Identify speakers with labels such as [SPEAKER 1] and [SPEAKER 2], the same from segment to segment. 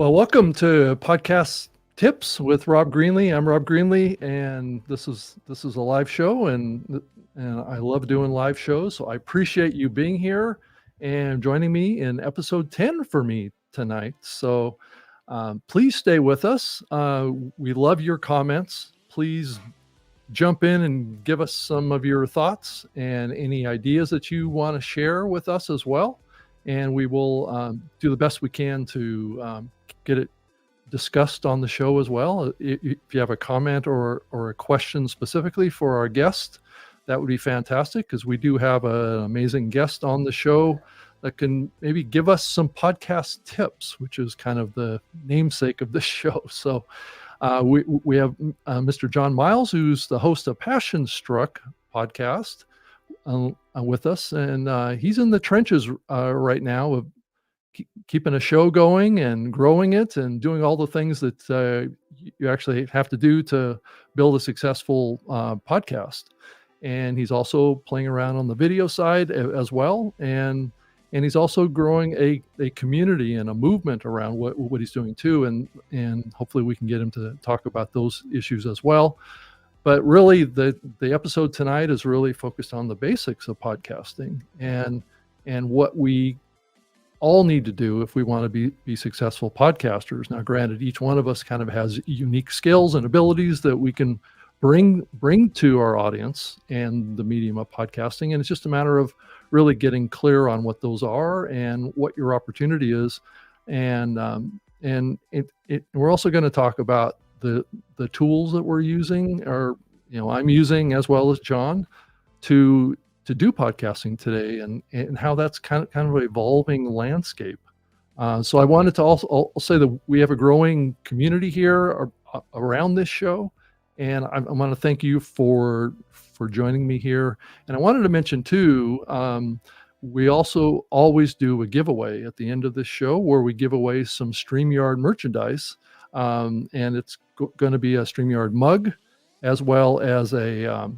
[SPEAKER 1] Well, welcome to Podcast Tips with Rob Greenlee. I'm Rob Greenlee, and this is a live show, and I love doing live shows. So I appreciate you being here and joining me in episode 10 for me tonight. So please stay with us. We love your comments. Please jump in and give us some of your thoughts and any ideas that you want to share with us as well. And we will do the best we can to get it discussed on the show as well. If you have a comment or a question specifically for our guest, that would be fantastic, because we do have an amazing guest on the show that can maybe give us some podcast tips, which is kind of the namesake of this show. So we have Mr. John Miles, who's the host of Passion Struck podcast, with us, and he's in the trenches right now of keeping a show going and growing it and doing all the things that you actually have to do to build a successful podcast. And he's also playing around on the video side as well, and he's also growing a community and a movement around what he's doing too, and hopefully we can get him to talk about those issues as well. But really, the episode tonight is really focused on the basics of podcasting and what we all need to do if we want to be successful podcasters. Now, granted, each one of us kind of has unique skills and abilities that we can bring to our audience and the medium of podcasting, and it's just a matter of really getting clear on what those are and what your opportunity is. And we're also going to talk about the tools that we're using, or I'm using, as well as John, to do podcasting today, and how that's kind of an evolving landscape. So I wanted to also say that we have a growing community here around this show, and I want to thank you for joining me here. And I wanted to mention too, we also always do a giveaway at the end of this show, where we give away some StreamYard merchandise, and it's going to be a StreamYard mug, as well as a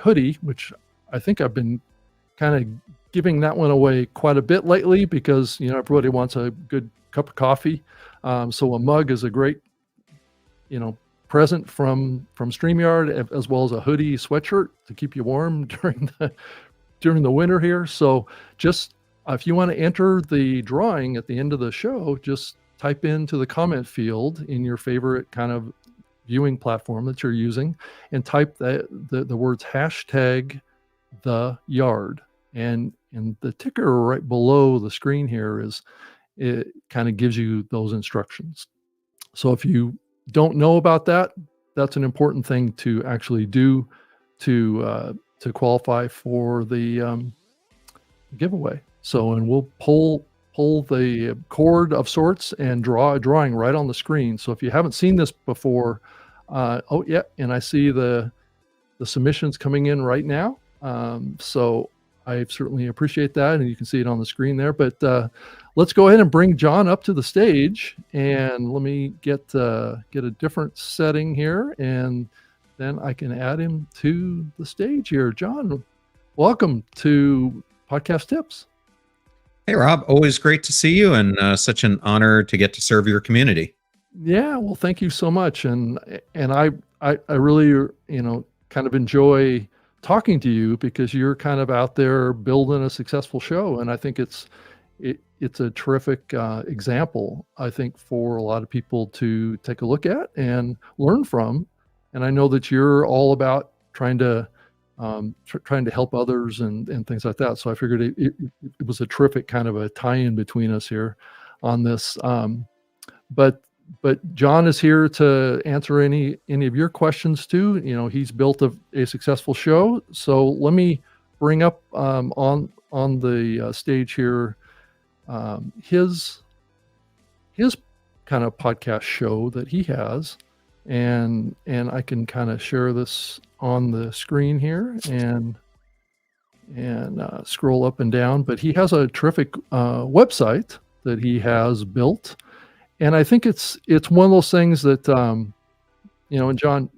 [SPEAKER 1] hoodie, which I think I've been kind of giving that one away quite a bit lately, because everybody wants a good cup of coffee. So a mug is a great present from StreamYard, as well as a hoodie sweatshirt to keep you warm during the winter here. So just if you want to enter the drawing at the end of the show, just type into the comment field in your favorite kind of viewing platform that you're using, and type the words hashtag the yard, and the ticker right below the screen here it kind of gives you those instructions. So if you don't know about that, that's an important thing to actually do to qualify for the giveaway. So, and we'll pull the cord of sorts and draw a drawing right on the screen. So if you haven't seen this before, oh yeah, and I see the submissions coming in right now. So I certainly appreciate that, and you can see it on the screen there. But let's go ahead and bring John up to the stage, and let me get a different setting here, and then I can add him to the stage here. John, welcome to Podcast Tips.
[SPEAKER 2] Hey, Rob, always great to see you, and such an honor to get to serve your community.
[SPEAKER 1] Yeah, well, thank you so much, and I really kind of enjoy talking to you, because you're kind of out there building a successful show, and I think it's a terrific example, I think, for a lot of people to take a look at and learn from. And I know that you're all about trying to help others and things like that. So I figured it was a terrific kind of a tie-in between us here on this. But John is here to answer any of your questions too. He's built a successful show. So let me bring up on the stage here his kind of podcast show that he has, and I can kind of share this on the screen here and scroll up and down. But he has a terrific website that he has built. And I think it's one of those things that, and John,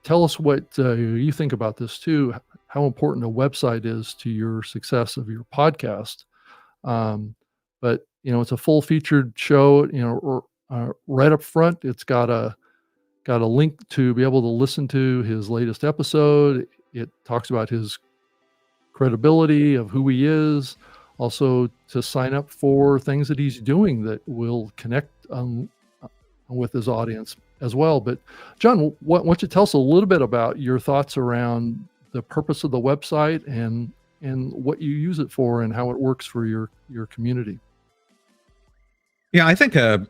[SPEAKER 1] tell us what you think about this too, how important a website is to your success of your podcast. but it's a full featured show. Right up front, it's got a link to be able to listen to his latest episode. It talks about his credibility of who he is, also to sign up for things that he's doing that will connect with his audience as well. But John, why don't you tell us a little bit about your thoughts around the purpose of the website and what you use it for and how it works for your community?
[SPEAKER 2] Yeah, I think a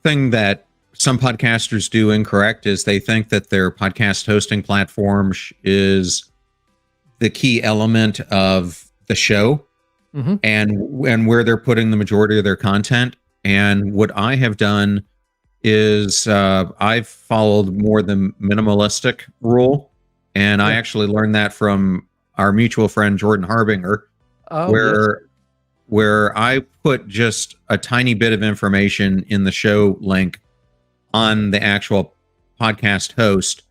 [SPEAKER 2] thing that some podcasters do incorrect is they think that their podcast hosting platform is the key element of the show,
[SPEAKER 1] Mm-hmm.
[SPEAKER 2] and where they're putting the majority of their content. And what I have done is I've followed more the minimalistic rule, and I
[SPEAKER 1] Yeah.
[SPEAKER 2] actually learned that from our mutual friend Jordan Harbinger,
[SPEAKER 1] Oh, yes.
[SPEAKER 2] where I put just a tiny bit of information in the show link on the actual podcast host,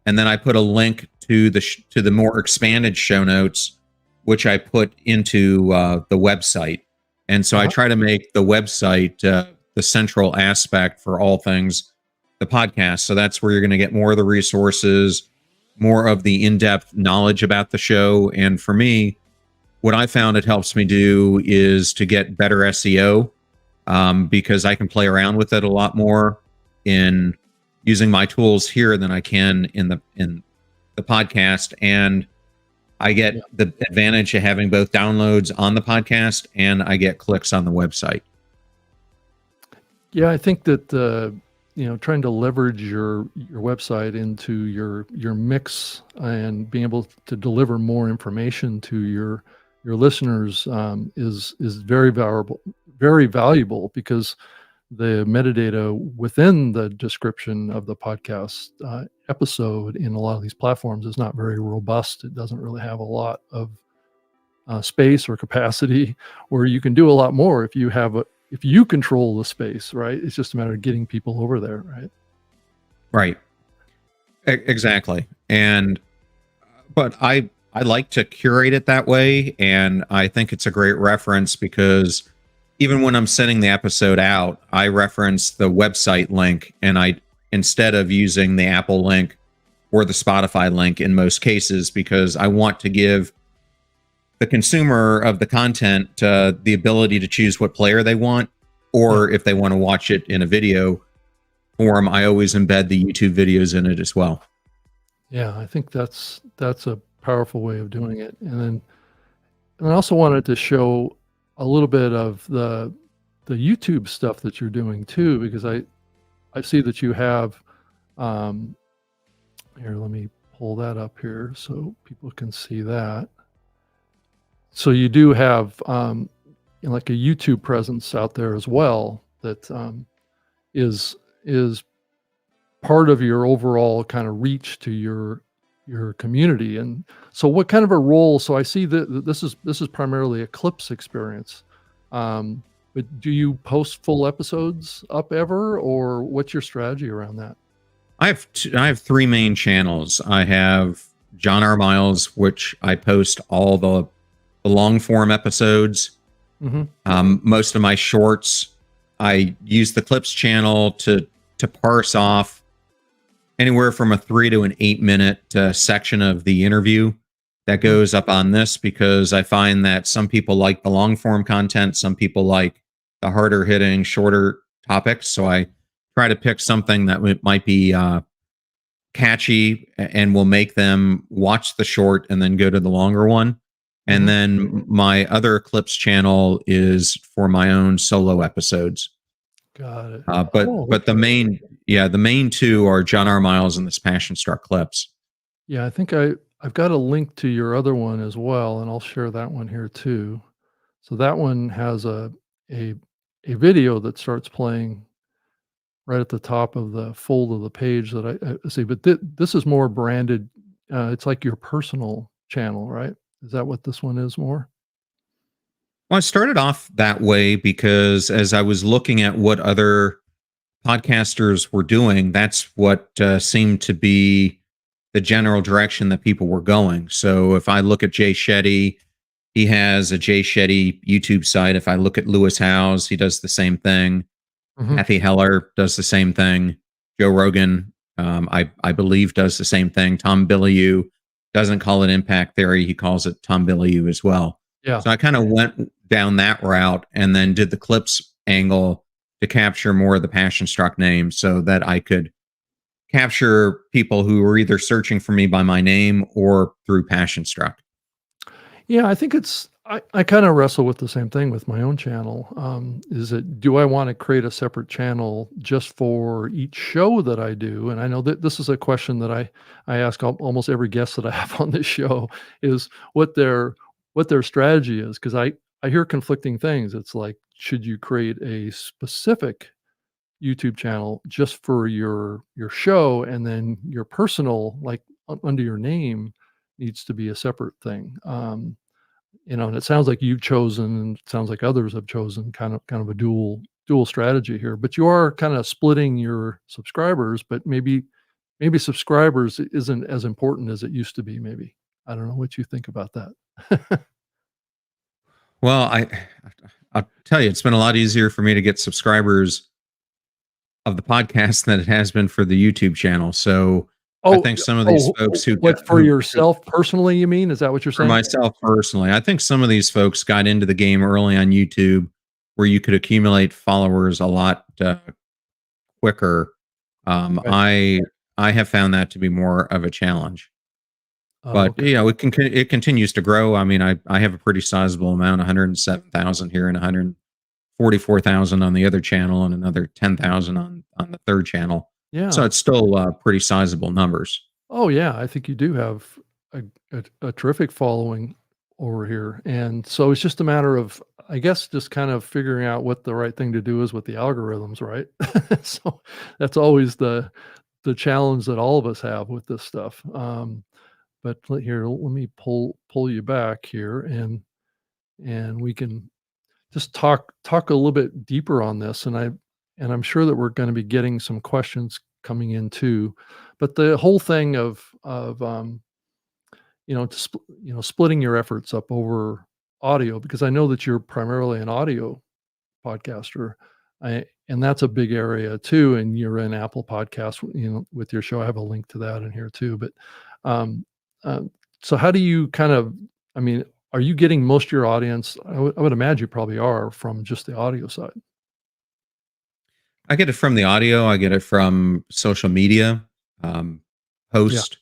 [SPEAKER 2] and then I put a link to the more expanded show notes, which I put into the website. And so I
[SPEAKER 1] Uh-huh.
[SPEAKER 2] try to make the website the central aspect for all things the podcast. So that's where you're going to get more of the resources, more of the in-depth knowledge about the show. And for me, what I found it helps me do is to get better SEO, because I can play around with it a lot more in using my tools here than I can in the podcast. And I get the advantage of having both downloads on the podcast and I get clicks on the website.
[SPEAKER 1] Yeah, I think that trying to leverage your website into your mix and being able to deliver more information to your listeners is very valuable because the metadata within the description of the podcast episode in a lot of these platforms is not very robust. It doesn't really have a lot of space or capacity where you can do a lot more if you control the space, right? It's just a matter of getting people over there, right?
[SPEAKER 2] Right. Exactly. But I like to curate it that way, and I think it's a great reference because even when I'm sending the episode out, I reference the website link, and I, instead of using the Apple link or the Spotify link in most cases, because I want to give the consumer of the content the ability to choose what player they want, or if they want to watch it in a video form, I always embed the YouTube videos in it as well.
[SPEAKER 1] Yeah, I think that's a powerful way of doing it. And I also wanted to show a little bit of the YouTube stuff that you're doing too, because I see that you have here, let me pull that up here so people can see that. So you do have like a YouTube presence out there as well that is part of your overall kind of reach to your community. And so what kind of a role, so I see that this is primarily a clips experience, but do you post full episodes up ever, or what's your strategy around that?
[SPEAKER 2] I have three main channels. I have John R. Miles, which I post all the long form episodes.
[SPEAKER 1] Mm-hmm.
[SPEAKER 2] Most of my shorts, I use the clips channel to parse off anywhere from a 3 to an 8 minute section of the interview that goes up on this, because I find that some people like the long form content, some people like the harder hitting, shorter topics. So I try to pick something that might be catchy and will make them watch the short and then go to the longer one. And then my other clips channel is for my own solo episodes.
[SPEAKER 1] Got it.
[SPEAKER 2] But the main two are John R. Miles and this Passion Struck Clips.
[SPEAKER 1] Yeah, I think I've got a link to your other one as well, and I'll share that one here too. So that one has a video that starts playing right at the top of the fold of the page that I see. But this is more branded. It's like your personal channel, right? Is that what this one is more?
[SPEAKER 2] Well, I started off that way because as I was looking at what other podcasters were doing, that's what seemed to be the general direction that people were going. So if I look at Jay Shetty He has a Jay Shetty YouTube site. If I look at Lewis Howes, he does the same thing.
[SPEAKER 1] Mhm.
[SPEAKER 2] Kathy Heller does the same thing. Joe Rogan, I believe, does the same thing. Tom Bilyeu doesn't call it impact theory; he calls it Tom Bilyeu as well.
[SPEAKER 1] Yeah.
[SPEAKER 2] So I kind of went down that route and then did the clips angle to capture more of the passion struck names, so that I could capture people who were either searching for me by my name or through passion struck.
[SPEAKER 1] Yeah, I think I kind of wrestle with the same thing with my own channel. Do I want to create a separate channel just for each show that I do? And I know that this is a question that I ask almost every guest that I have on this show is what their strategy is, because I hear conflicting things. It's like, should you create a specific YouTube channel just for your show, and then your personal, like, under your name, needs to be a separate thing? And it sounds like you've chosen, and it sounds like others have chosen kind of a dual strategy here, but you are kind of splitting your subscribers, but maybe subscribers isn't as important as it used to be, maybe. I don't know what you think about that.
[SPEAKER 2] Well, I'll tell you, it's been a lot easier for me to get subscribers of the podcast than it has been for the YouTube channel. So I
[SPEAKER 1] Oh,
[SPEAKER 2] think some of these folks who got
[SPEAKER 1] what, for yourself personally, you mean? Is that what you're
[SPEAKER 2] for
[SPEAKER 1] saying?
[SPEAKER 2] myself personally, I think some of these folks got into the game early on YouTube where you could accumulate followers a lot quicker.
[SPEAKER 1] Right.
[SPEAKER 2] I have found that to be more of a challenge.
[SPEAKER 1] Oh,
[SPEAKER 2] But
[SPEAKER 1] okay.
[SPEAKER 2] yeah, it continues to grow. I mean, I have a pretty sizable amount, 107,000 here and 144,000 on the other channel and another 10,000 on the third channel. So
[SPEAKER 1] Yeah.
[SPEAKER 2] it's still pretty sizable numbers.
[SPEAKER 1] Oh, yeah, I think you do have a a terrific following over here, and so it's just a matter of, I guess, just kind of figuring out what the right thing to do is with the algorithms, right? So, that's always the challenge that all of us have with this stuff. But let me pull you back here, and we can just talk a little bit deeper on this, and I'm sure that we're gonna be getting some questions coming in too. But the whole thing of splitting your efforts up over audio, because I know that you're primarily an audio podcaster, and that's a big area too, and you're in Apple Podcasts, with your show. I have a link to that in here too, but, um, so how do you kind of, I mean, are you getting most of your audience? I would imagine you probably are, from just the audio side.
[SPEAKER 2] I get it from the audio. I get it from social media, um,
[SPEAKER 1] Yeah.
[SPEAKER 2] post,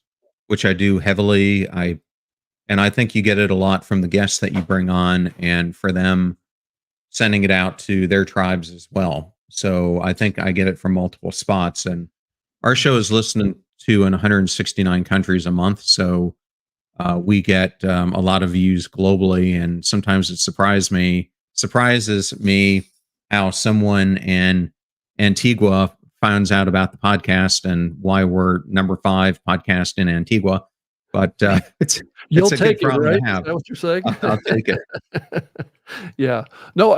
[SPEAKER 2] which I do heavily. I think you get it a lot from the guests that you bring on, and for them sending it out to their tribes as well. So I think I get it from multiple spots. And our show
[SPEAKER 1] Mhm.
[SPEAKER 2] is listened to in 169 countries a month. So we get a lot of views globally, and sometimes it surprises me how someone in Antigua finds out about the podcast and why we're number 5 podcast in Antigua. But it's
[SPEAKER 1] You'll
[SPEAKER 2] a good
[SPEAKER 1] take it,
[SPEAKER 2] problem to
[SPEAKER 1] right? Is
[SPEAKER 2] have.
[SPEAKER 1] that what you're saying?
[SPEAKER 2] I'll take it.
[SPEAKER 1] Yeah. No,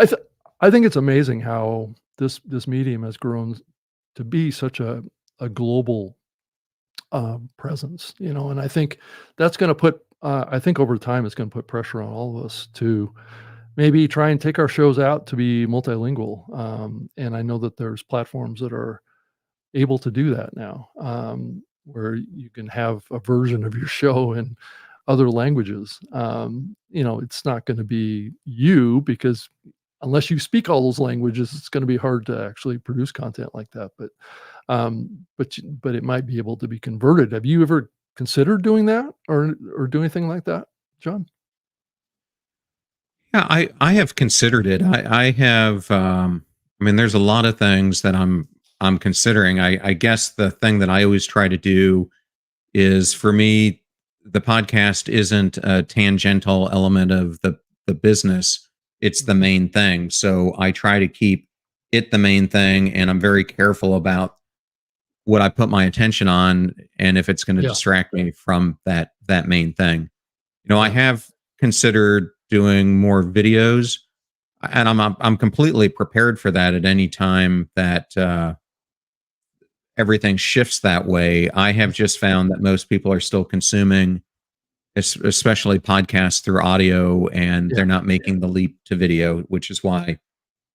[SPEAKER 1] I think it's amazing how this medium has grown to be such a global, presence, and I think that's gonna I think over time, it's gonna put pressure on all of us to maybe try and take our shows out to be multilingual, and I know that there's platforms that are able to do that now, where you can have a version of your show in other languages. It's not gonna be you, because unless you speak all those languages, it's gonna be hard to actually produce content like that, but it might be able to be converted. Have you ever considered doing that, or do anything like that, John?
[SPEAKER 2] Yeah, I have considered it. I have. I mean, there's a lot of things that I'm considering. I guess the thing that I always try to do is, for me, the podcast isn't a tangential element of the business. It's the
[SPEAKER 1] Mhm.
[SPEAKER 2] main thing. So I try to keep it the main thing, and I'm very careful about what I put my attention on, and if it's going to
[SPEAKER 1] Yeah,
[SPEAKER 2] distract me from that main thing. I
[SPEAKER 1] yeah.
[SPEAKER 2] have considered doing more videos, and I'm completely prepared for that at any time that everything shifts that way. I have just found that most people are still consuming especially podcasts through audio, and
[SPEAKER 1] Yeah.
[SPEAKER 2] they're not making the leap to video, which is why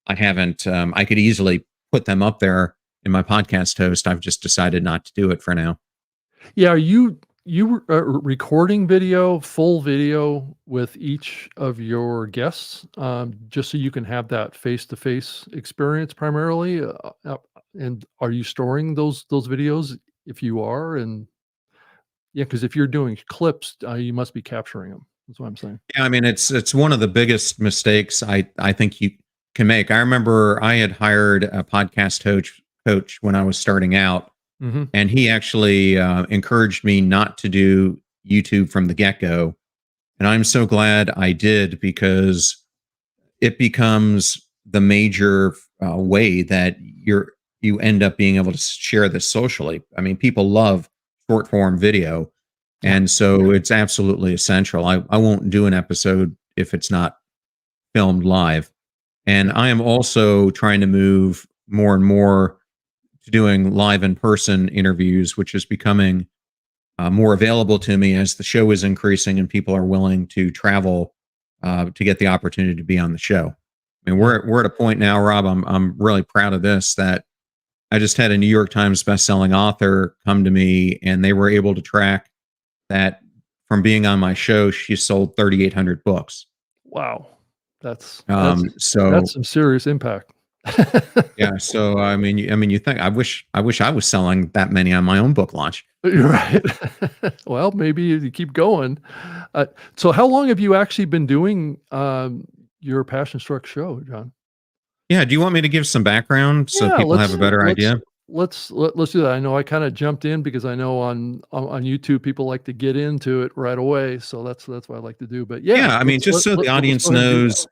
[SPEAKER 2] I haven't. I could easily put them up there in my podcast host. I've just decided not to do it for now.
[SPEAKER 1] Yeah, are you recording video, full video with each of your guests, just so you can have that face-to-face experience primarily? And are you storing those videos if you are? And yeah, because if you're doing clips, you must be capturing them. That's what I'm saying.
[SPEAKER 2] Yeah, I mean, it's one of the biggest mistakes I think you can make. I remember I had hired a podcast coach when I was starting out,
[SPEAKER 1] Mhm.
[SPEAKER 2] and he actually encouraged me not to do YouTube from the get go. And I'm so glad I did, because it becomes the major way that you end up being able to share this socially. I mean, people love short form video,
[SPEAKER 1] Yeah.
[SPEAKER 2] and so it's absolutely essential. I won't do an episode if it's not filmed live. And I am also trying to move more and more to doing live in person interviews, which is becoming more available to me as the show is increasing and people are willing to travel to get the opportunity to be on the show. I mean,
[SPEAKER 1] Yeah.
[SPEAKER 2] we're at a point now, Rob. I'm really proud of this, that I just had a New York Times bestselling author come to me, and they were able to track that from being on my show. She sold 3,800 books.
[SPEAKER 1] Wow. That's that's
[SPEAKER 2] Um,
[SPEAKER 1] that's
[SPEAKER 2] so
[SPEAKER 1] some serious impact.
[SPEAKER 2] yeah, so I mean, you think I wish I was selling that many on my own book launch.
[SPEAKER 1] You're right. Well, maybe you keep going. So how long have you actually been doing, your Passion Struck show, John?
[SPEAKER 2] Yeah, do you want me to give some background so
[SPEAKER 1] Yeah,
[SPEAKER 2] people have a better idea?
[SPEAKER 1] let's do that. I know I kinda jumped in because I know on YouTube, people like to get into it right away, so that's what I like to do, but yeah,
[SPEAKER 2] Yeah, I mean, just so the
[SPEAKER 1] let's
[SPEAKER 2] audience
[SPEAKER 1] go ahead and do that.
[SPEAKER 2] knows,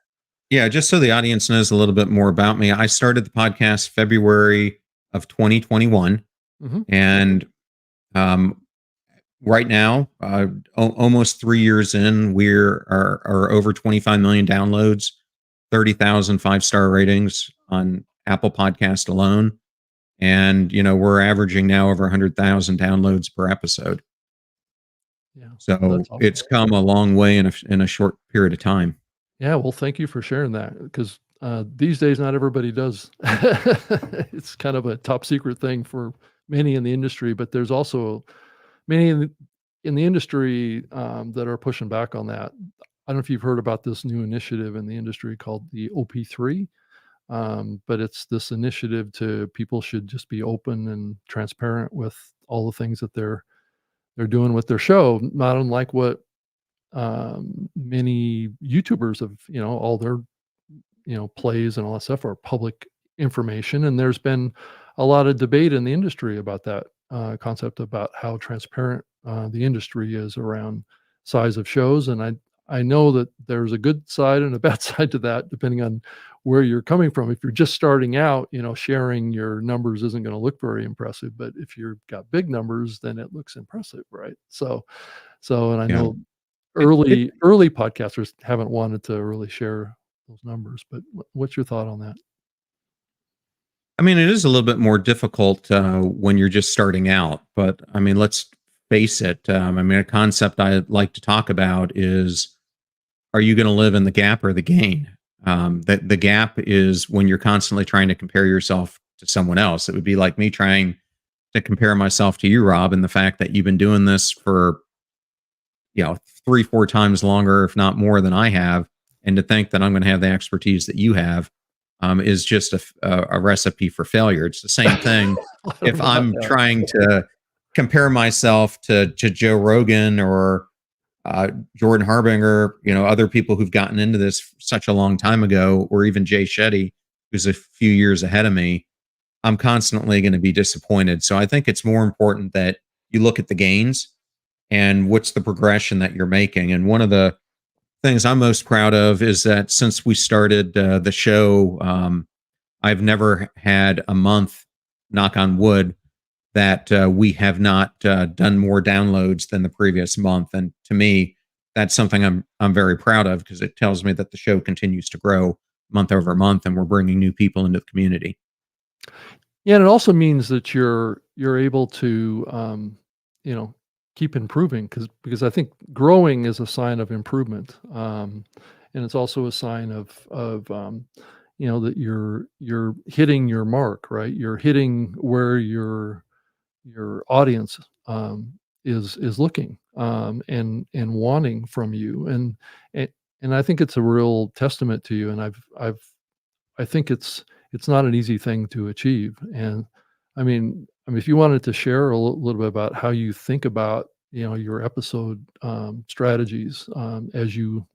[SPEAKER 2] yeah, just so the audience knows a little bit more about me. I started the podcast February of 2021,
[SPEAKER 1] Mhm.
[SPEAKER 2] and um, right now, almost 3 years in, are over 25 million downloads, 30,000 5-star ratings on Apple Podcast alone, and we're averaging now over 100,000 downloads per episode.
[SPEAKER 1] Yeah. Well,
[SPEAKER 2] So
[SPEAKER 1] that's awesome.
[SPEAKER 2] it's come a long way in a short period of time.
[SPEAKER 1] Yeah, well, thank you for sharing that because these days not everybody does. It's kind of a top secret thing for many in the industry, but there's also many in the industry that are pushing back on that. I don't know if you've heard about this new initiative in the industry called the OP3, but it's this initiative to people should just be open and transparent with all the things that they're doing with their show, not unlike what many YouTubers have, all their, plays and all that stuff are public information. And there's been a lot of debate in the industry about that concept about how transparent the industry is around size of shows. And I know that there's a good side and a bad side to that, depending on where you're coming from. If you're just starting out, sharing your numbers isn't going to look very impressive. But if you've got big numbers, then it looks impressive, right? So, and I
[SPEAKER 2] Yeah.
[SPEAKER 1] know
[SPEAKER 2] It
[SPEAKER 1] early podcasters haven't wanted to really share those numbers, but what's your thought on that?
[SPEAKER 2] I mean, it is a little bit more difficult when you're just starting out, but I mean, let's face it. I mean, a concept I like to talk about is: are you going to live in the gap or the gain? The gap is when you're constantly trying to compare yourself to someone else. It would be like me trying to compare myself to you, Rob, and the fact that you've been doing this for 3, 4 times longer, if not more, than I have, and to think that I'm going to have the expertise that you have is just a recipe for failure. It's the same thing
[SPEAKER 1] I don't
[SPEAKER 2] if
[SPEAKER 1] know about
[SPEAKER 2] I'm
[SPEAKER 1] that.
[SPEAKER 2] trying to compare myself to Joe Rogan or Jordan Harbinger, other people who've gotten into this such a long time ago, or even Jay Shetty, who's a few years ahead of me. I'm constantly going to be disappointed. So I think it's more important that you look at the gains and what's the progression that you're making. And one of the things I'm most proud of is that since we started the show, I've never had a month, knock on wood, that we have not done more downloads than the previous month. And to me, that's something I'm very proud of, because it tells me that the show continues to grow month over month, and we're bringing new people into the community.
[SPEAKER 1] Yeah, and it also means that you're able to, you know, keep improving because I think growing is a sign of improvement, and it's also a sign of that you're hitting your mark, right? You're hitting where your audience is looking and wanting from you, and and I think it's a real testament to you. And I think it's not an easy thing to achieve. And I mean, if you wanted to share a little bit about how you think about your episode strategies as you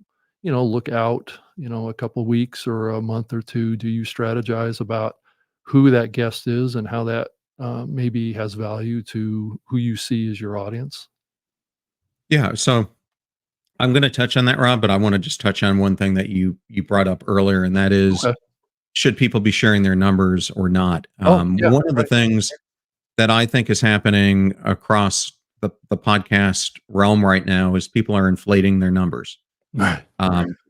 [SPEAKER 1] look out a couple weeks or a month or two, do you strategize about who that guest is and how that maybe has value to who you see as your audience?
[SPEAKER 2] Yeah. So I'm going to touch on that, Rob, but I want to just touch on one thing that you brought up earlier, and that is,
[SPEAKER 1] Okay.
[SPEAKER 2] should people be sharing their numbers or not?
[SPEAKER 1] Oh, yeah,
[SPEAKER 2] One of the
[SPEAKER 1] right.
[SPEAKER 2] things that I think is happening across the podcast realm right now is people are inflating their numbers
[SPEAKER 1] Right.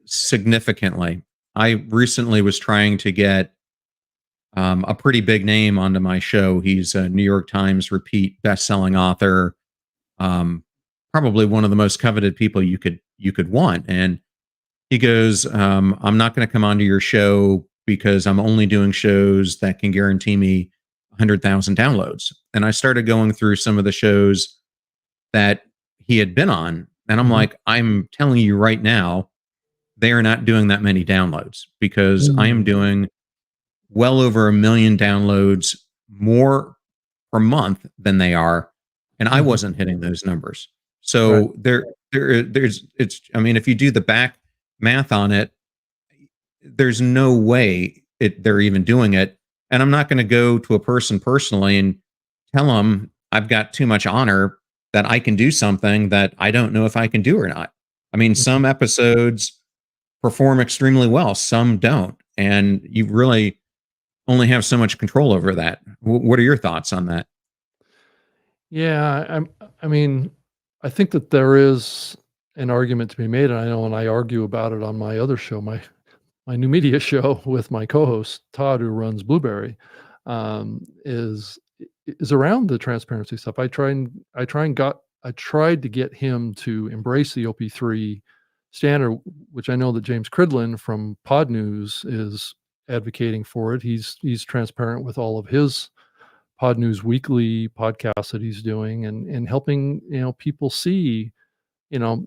[SPEAKER 2] significantly. I recently was trying to get a pretty big name onto my show. He's a New York Times repeat best-selling author, um, probably one of the most coveted people you could want. And he goes, "I'm not going to come onto your show because I'm only doing shows that can guarantee me 100,000 downloads." And I started going through some of the shows that he had been on, and I'm
[SPEAKER 1] Mhm.
[SPEAKER 2] like, "I'm telling you right now, they are not doing that many downloads because I am
[SPEAKER 1] Mm.
[SPEAKER 2] doing well over 1 million downloads more per month than they are, and I
[SPEAKER 1] Mhm.
[SPEAKER 2] wasn't hitting those numbers."
[SPEAKER 1] Right.
[SPEAKER 2] So there's it's I mean, if you do the back math on it, there's no way they're even doing it. And I'm not going to go to a person personally and tell them I've got too much honor that I can do something that I don't know if I can do or not. I mean,
[SPEAKER 1] Mhm.
[SPEAKER 2] some episodes perform extremely well, some don't. And you really only have so much control over that. What are your thoughts on that?
[SPEAKER 1] Yeah, I mean, I think that there is an argument to be made, and I know when I argue about it on my other show, my new media show with my co-host Todd, who runs Blueberry, is around the transparency stuff. I tried to get him to embrace the OP3 standard, which I know that James Cridlin from Pod News is advocating for it. He's transparent with all of his Pod News Weekly podcast that he's doing, and helping people see,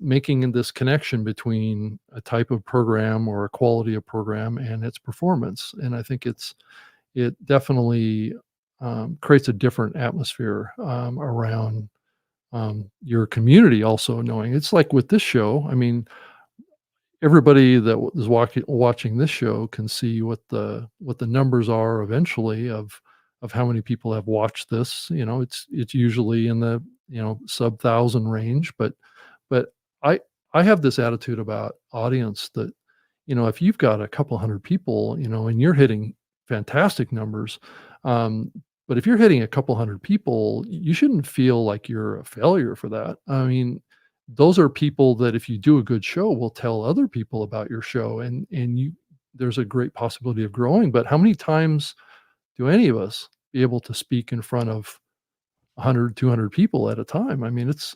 [SPEAKER 1] making this connection between a type of program or a quality of program and its performance. And I think it definitely creates a different atmosphere around your community. Also, knowing it's like with this show, I mean, everybody that is watching this show can see what the numbers are eventually of how many people have watched this. It's usually in the sub thousand range, but I I have this attitude about audience that, if you've got a couple hundred people, and you're hitting fantastic numbers, um, but if you're hitting a couple hundred people, you shouldn't feel like you're a failure for that. I mean, those are people that if you do a good show will tell other people about your show, and there's a great possibility of growing. But how many times do any of us be able to speak in front of 100, 200 people at a time? I mean, it's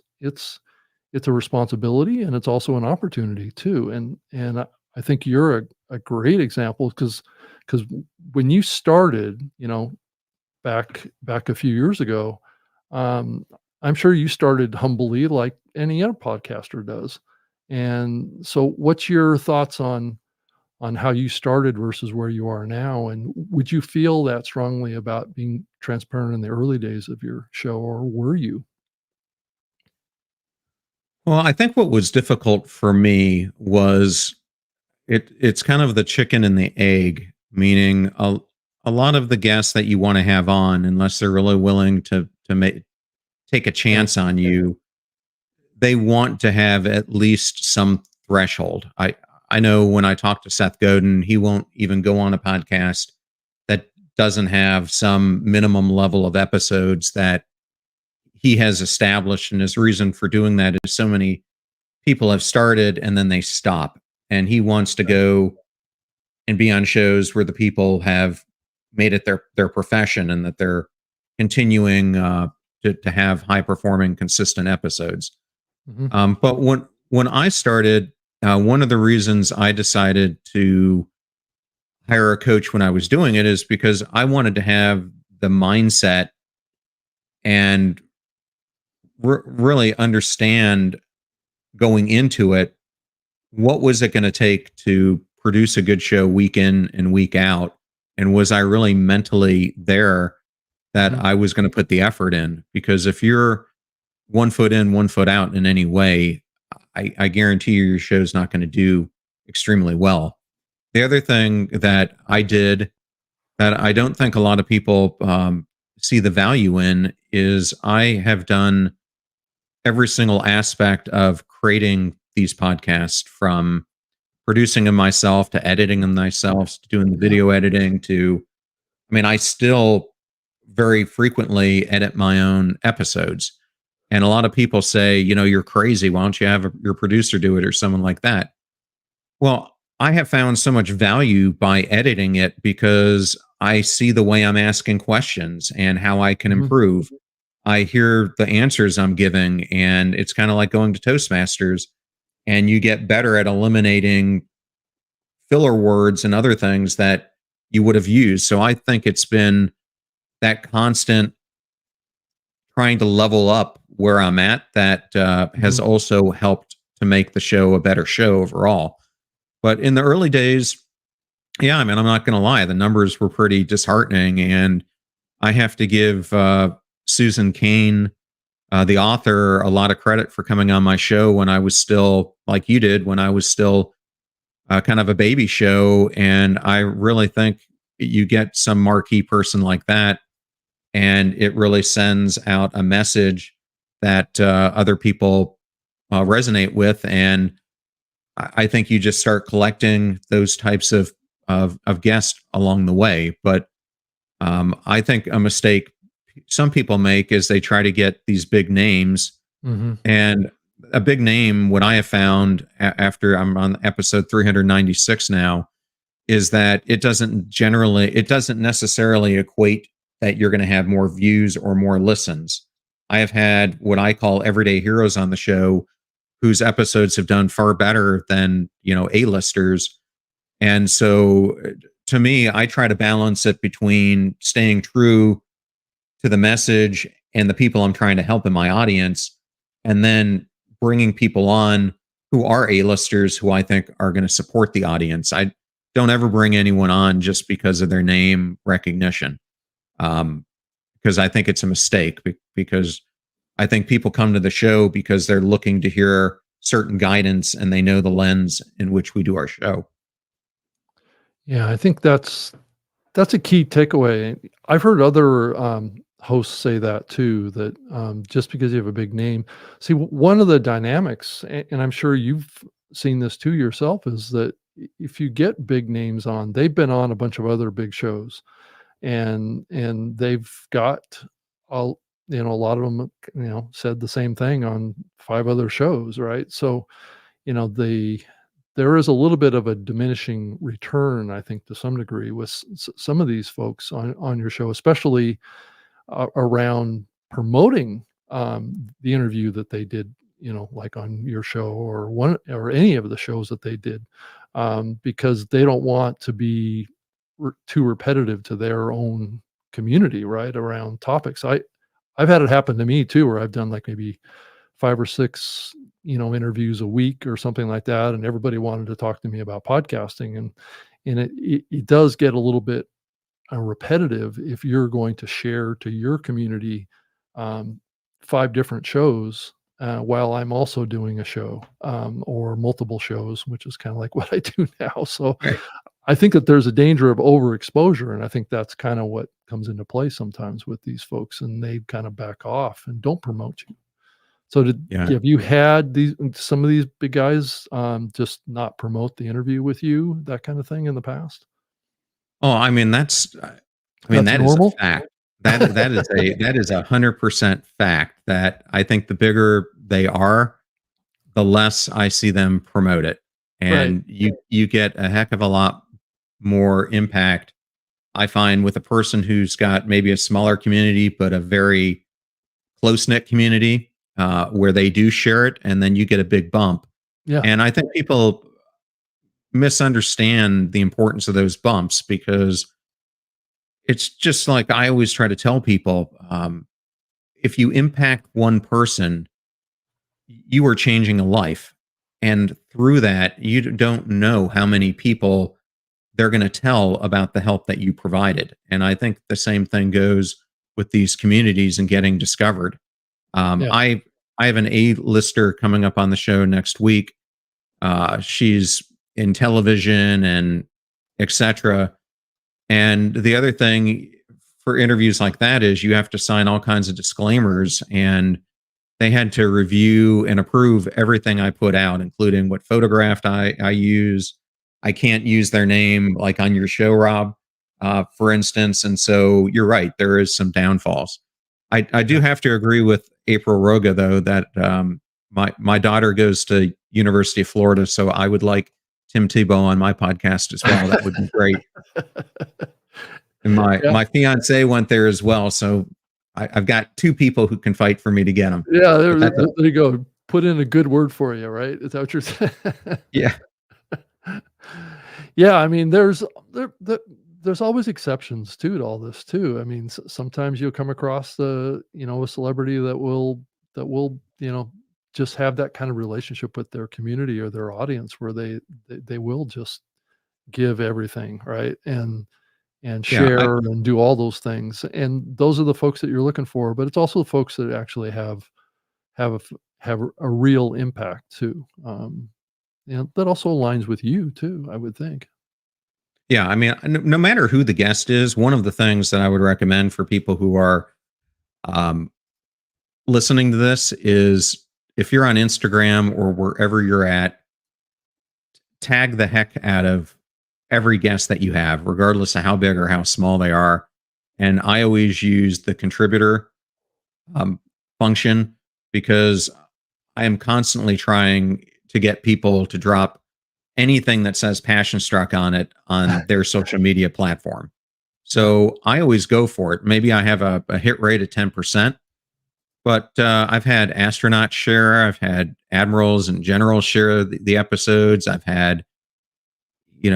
[SPEAKER 1] a responsibility, and it's also an opportunity too. And I think you're a great example because when you started, back a few years ago, um, I'm sure you started humbly like any other podcaster does. And so what's your thoughts on how you started versus where you are now? And would you feel that strongly about being transparent in the early days of your show, or were you?
[SPEAKER 2] Well, I think what was difficult for me was it's kind of the chicken and the egg, meaning a lot of the guests that you want to have on, unless they're really willing to make take a
[SPEAKER 1] Yeah.
[SPEAKER 2] chance on you, they want to have at least some threshold. I know when I talk to Seth Godin, he won't even go on a podcast that doesn't have some minimum level of episodes that he has established, and his reason for doing that is so many people have started and then they stop, and he wants to go and be on shows where the people have made it their profession and that they're continuing. to have high performing, consistent episodes.
[SPEAKER 1] Mhm.
[SPEAKER 2] But when I started, one of the reasons I decided to hire a coach when I was doing it is because I wanted to have the mindset and really understand going into it, what was it going to take to produce a good show week in and week out, and was I really mentally there that
[SPEAKER 1] Mhm.
[SPEAKER 2] I was going to put the effort in? Because if you're 1 foot in, 1 foot out in any way, I guarantee you your show's not going to do extremely well. The other thing that I did that I don't think a lot of people see the value in is I have done every single aspect of creating these podcasts, from producing them myself to editing them myself to doing the
[SPEAKER 1] Yeah.
[SPEAKER 2] video editing to, I mean, I still very frequently edit my own episodes. And a lot of people say, you're crazy. Why don't you have your producer do it or someone like that? Well, I have found so much value by editing it because I see the way I'm asking questions and how I can
[SPEAKER 1] Mhm.
[SPEAKER 2] improve. I hear the answers I'm giving, and it's kind of like going to Toastmasters, and you get better at eliminating filler words and other things that you would have used. So I think it's been that constant trying to level up where I'm at that has
[SPEAKER 1] Mhm.
[SPEAKER 2] also helped to make the show a better show overall. But in the early days, yeah, I mean, I'm not going to lie, the numbers were pretty disheartening, and I have to give Susan Kane, the author, a lot of credit for coming on my show when I was still, like you did, when I was still kind of a baby show. And I really think you get some marquee person like that, and it really sends out a message that other people resonate with. And I think you just start collecting those types of guests along the way. But I think a mistake some people make is they try to get these big names,
[SPEAKER 1] Mhm.
[SPEAKER 2] and a big name, what I have found after I'm on episode 396 now, is that it doesn't necessarily equate that you're going to have more views or more listens. I have had what I call everyday heroes on the show whose episodes have done far better than, A-listers. And so to me, I try to balance it between staying true to the message and the people I'm trying to help in my audience, and then bringing people on who are A-listers who I think are going to support the audience. I don't ever bring anyone on just because of their name recognition, um, because I think it's a mistake. Because I think people come to the show because they're looking to hear certain guidance and they know the lens in which we do our show.
[SPEAKER 1] Yeah, I think that's a key takeaway. I've heard other, hosts say that too, that, just because you have a big name, see, one of the dynamics, and I'm sure you've seen this too yourself, is that if you get big names on, they've been on a bunch of other big shows, and they've got a a lot of them, said the same thing on 5 other shows, right? So, there is a little bit of a diminishing return, I think, to some degree with some of these folks on your show, especially around promoting the interview that they did, like on your show or one or any of the shows that they did, because they don't want to be too repetitive to their own community, right? Around topics. I've had it happen to me too, where I've done like maybe 5 or 6, interviews a week or something like that, and everybody wanted to talk to me about podcasting, and it does get a little bit, repetitive if you're going to share to your community, um, 5 different shows, while I'm also doing a show, or multiple shows, which is kinda like what I do now, so
[SPEAKER 2] Right.
[SPEAKER 1] I think that there's a danger of overexposure, and I think that's kinda what comes into play sometimes with these folks, and they kinda back off and don't promote you. So
[SPEAKER 2] Yeah.
[SPEAKER 1] have you had some of these big guys, just not promote the interview with you, that kind of thing in the past?
[SPEAKER 2] Oh, I mean,
[SPEAKER 1] That's
[SPEAKER 2] that is a
[SPEAKER 1] normal?
[SPEAKER 2] fact. That is 100% fact that I think the bigger they are, the less I see them promote it.
[SPEAKER 1] Right.
[SPEAKER 2] And you get a heck of a lot more impact, I find, with a person who's got maybe a smaller community but a very close knit community where they do share it, and then you get a big bump.
[SPEAKER 1] Yeah.
[SPEAKER 2] And I think people misunderstand the importance of those bumps because it's just like I always try to tell people, if you impact one person, you are changing a life. And through that, you don't know how many people they're going to tell about the help that you provided. And I think the same thing goes with these communities and getting discovered.
[SPEAKER 1] Yeah.
[SPEAKER 2] I have an A-lister coming up on the show next week. She's in television and etc. And the other thing for interviews like that is you have to sign all kinds of disclaimers, and they had to review and approve everything I put out, including what photograph I use. I can't use their name like on your show, Rob, for instance. And so you're right, there is some downfalls. I do
[SPEAKER 1] Yeah.
[SPEAKER 2] have to agree with April Roga, though, that my daughter goes to University of Florida, so I would like Tim Tebow on my podcast as well. That would be great. And my
[SPEAKER 1] Yeah.
[SPEAKER 2] my fiance went there as well, so I've got two people who can fight for me to get him.
[SPEAKER 1] Yeah,
[SPEAKER 2] But that's
[SPEAKER 1] there you go. Put in a good word for you, right? Is that what you're saying?
[SPEAKER 2] yeah,
[SPEAKER 1] Yeah, I mean, there's always exceptions too to all this too. I mean, sometimes you'll come across a celebrity that will just have that kind of relationship with their community or their audience where they will just give everything, right? And
[SPEAKER 2] yeah.
[SPEAKER 1] share and do all those things. And those are the folks that you're looking for, but it's also the folks that actually have a f have a real impact too. That also aligns with you too, I would think.
[SPEAKER 2] Yeah, I mean, no matter who the guest is, one of the things that I would recommend for people who are um, listening to this is if you're on Instagram or wherever you're at, tag the heck out of every guest that you have, regardless of how big or how small they are. And I always use the contributor um, function because I am constantly trying to get people to drop anything that says passion struck on it on their social media platform.
[SPEAKER 1] Yeah.
[SPEAKER 2] So I always go for it. Maybe I have a hit rate of 10%, but I've had astronauts share, I've had admirals and generals share the episodes, I've had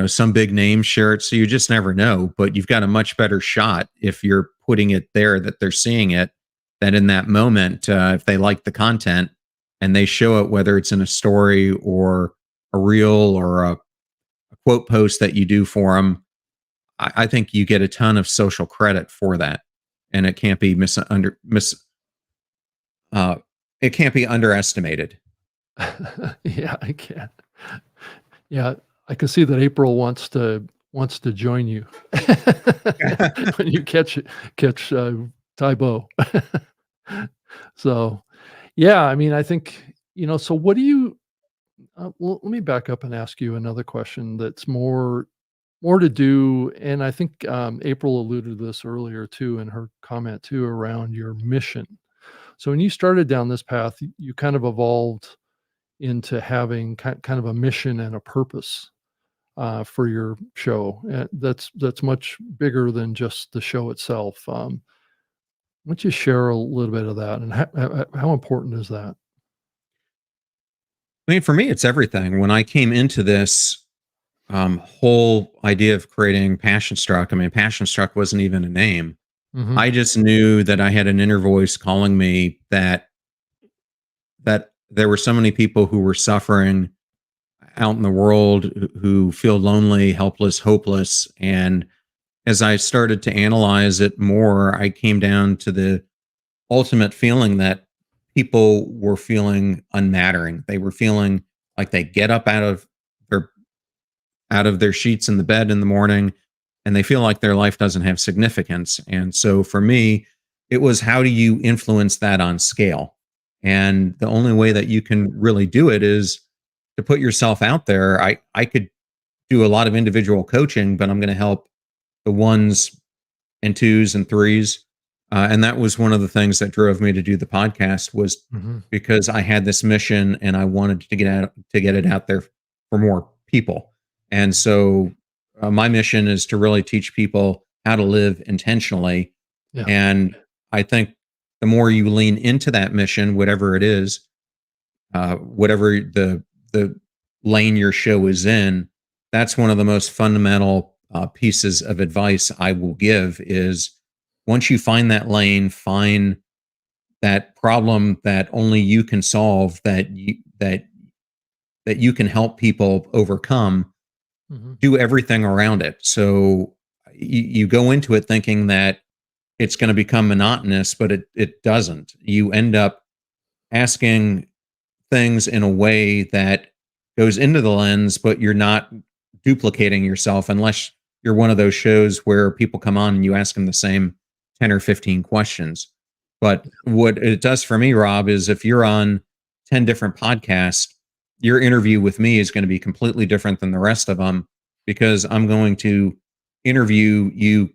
[SPEAKER 2] some big names share it. So you just never know, but you've got a much better shot if you're putting it there that they're seeing it, that in that moment, if they like the content and they show it, whether it's in a story or a reel or a quote post that you do for them, I think you get a ton of social credit for that, and it can't be uh, it can't be underestimated.
[SPEAKER 1] Yeah, I can. Yeah, I can see that April wants to join you when you catch Tybo. So, yeah, I mean, I think, so what do you well, let me back up and ask you another question that's more to do, and I think, April alluded to this earlier too in her comment too around your mission. So when you started down this path, you kind of evolved into having kind of a mission and a purpose for your show. That's much bigger than just the show itself. Why don't you share a little bit of that, and how important is that?
[SPEAKER 2] I mean, for me, it's everything. When I came into this whole idea of creating Passion Struck, I mean, Passion Struck wasn't even a name.
[SPEAKER 1] Hmm.
[SPEAKER 2] I just knew that I had an inner voice calling me that there were so many people who were suffering out in the world who feel lonely, helpless, hopeless. And as I started to analyze it more, I came down to the ultimate feeling that people were feeling unmattering. They were feeling like they get up their out of their sheets in the bed in the morning and they feel like their life doesn't have significance. And so for me, it was how do you influence that on scale? And the only way that you can really do it is to put yourself out there. I could do a lot of individual coaching, but I'm going to help the ones and twos and threes. And that was one of the things that drove me to do the podcast was
[SPEAKER 1] Hmm.
[SPEAKER 2] because I had this mission and I wanted to get it out there for more people. And so my mission is to really teach people how to live intentionally.
[SPEAKER 1] Yeah.
[SPEAKER 2] And I think the more you lean into that mission, whatever it is, whatever the lane your show is in, that's one of the most fundamental pieces of advice I will give is once you find that lane, find that problem that only you can solve, that you can help people overcome,
[SPEAKER 1] Mhm.
[SPEAKER 2] do everything around it. So you go into it thinking that it's going to become monotonous, but it doesn't. You end up asking things in a way that goes into the lens, but you're not duplicating yourself unless you're one of those shows where people come on and you ask them the same 10 or 15 questions. But what it does for me, Rob, is if you're on 10 different podcasts, your interview with me is going to be completely different than the rest of them because I'm going to interview you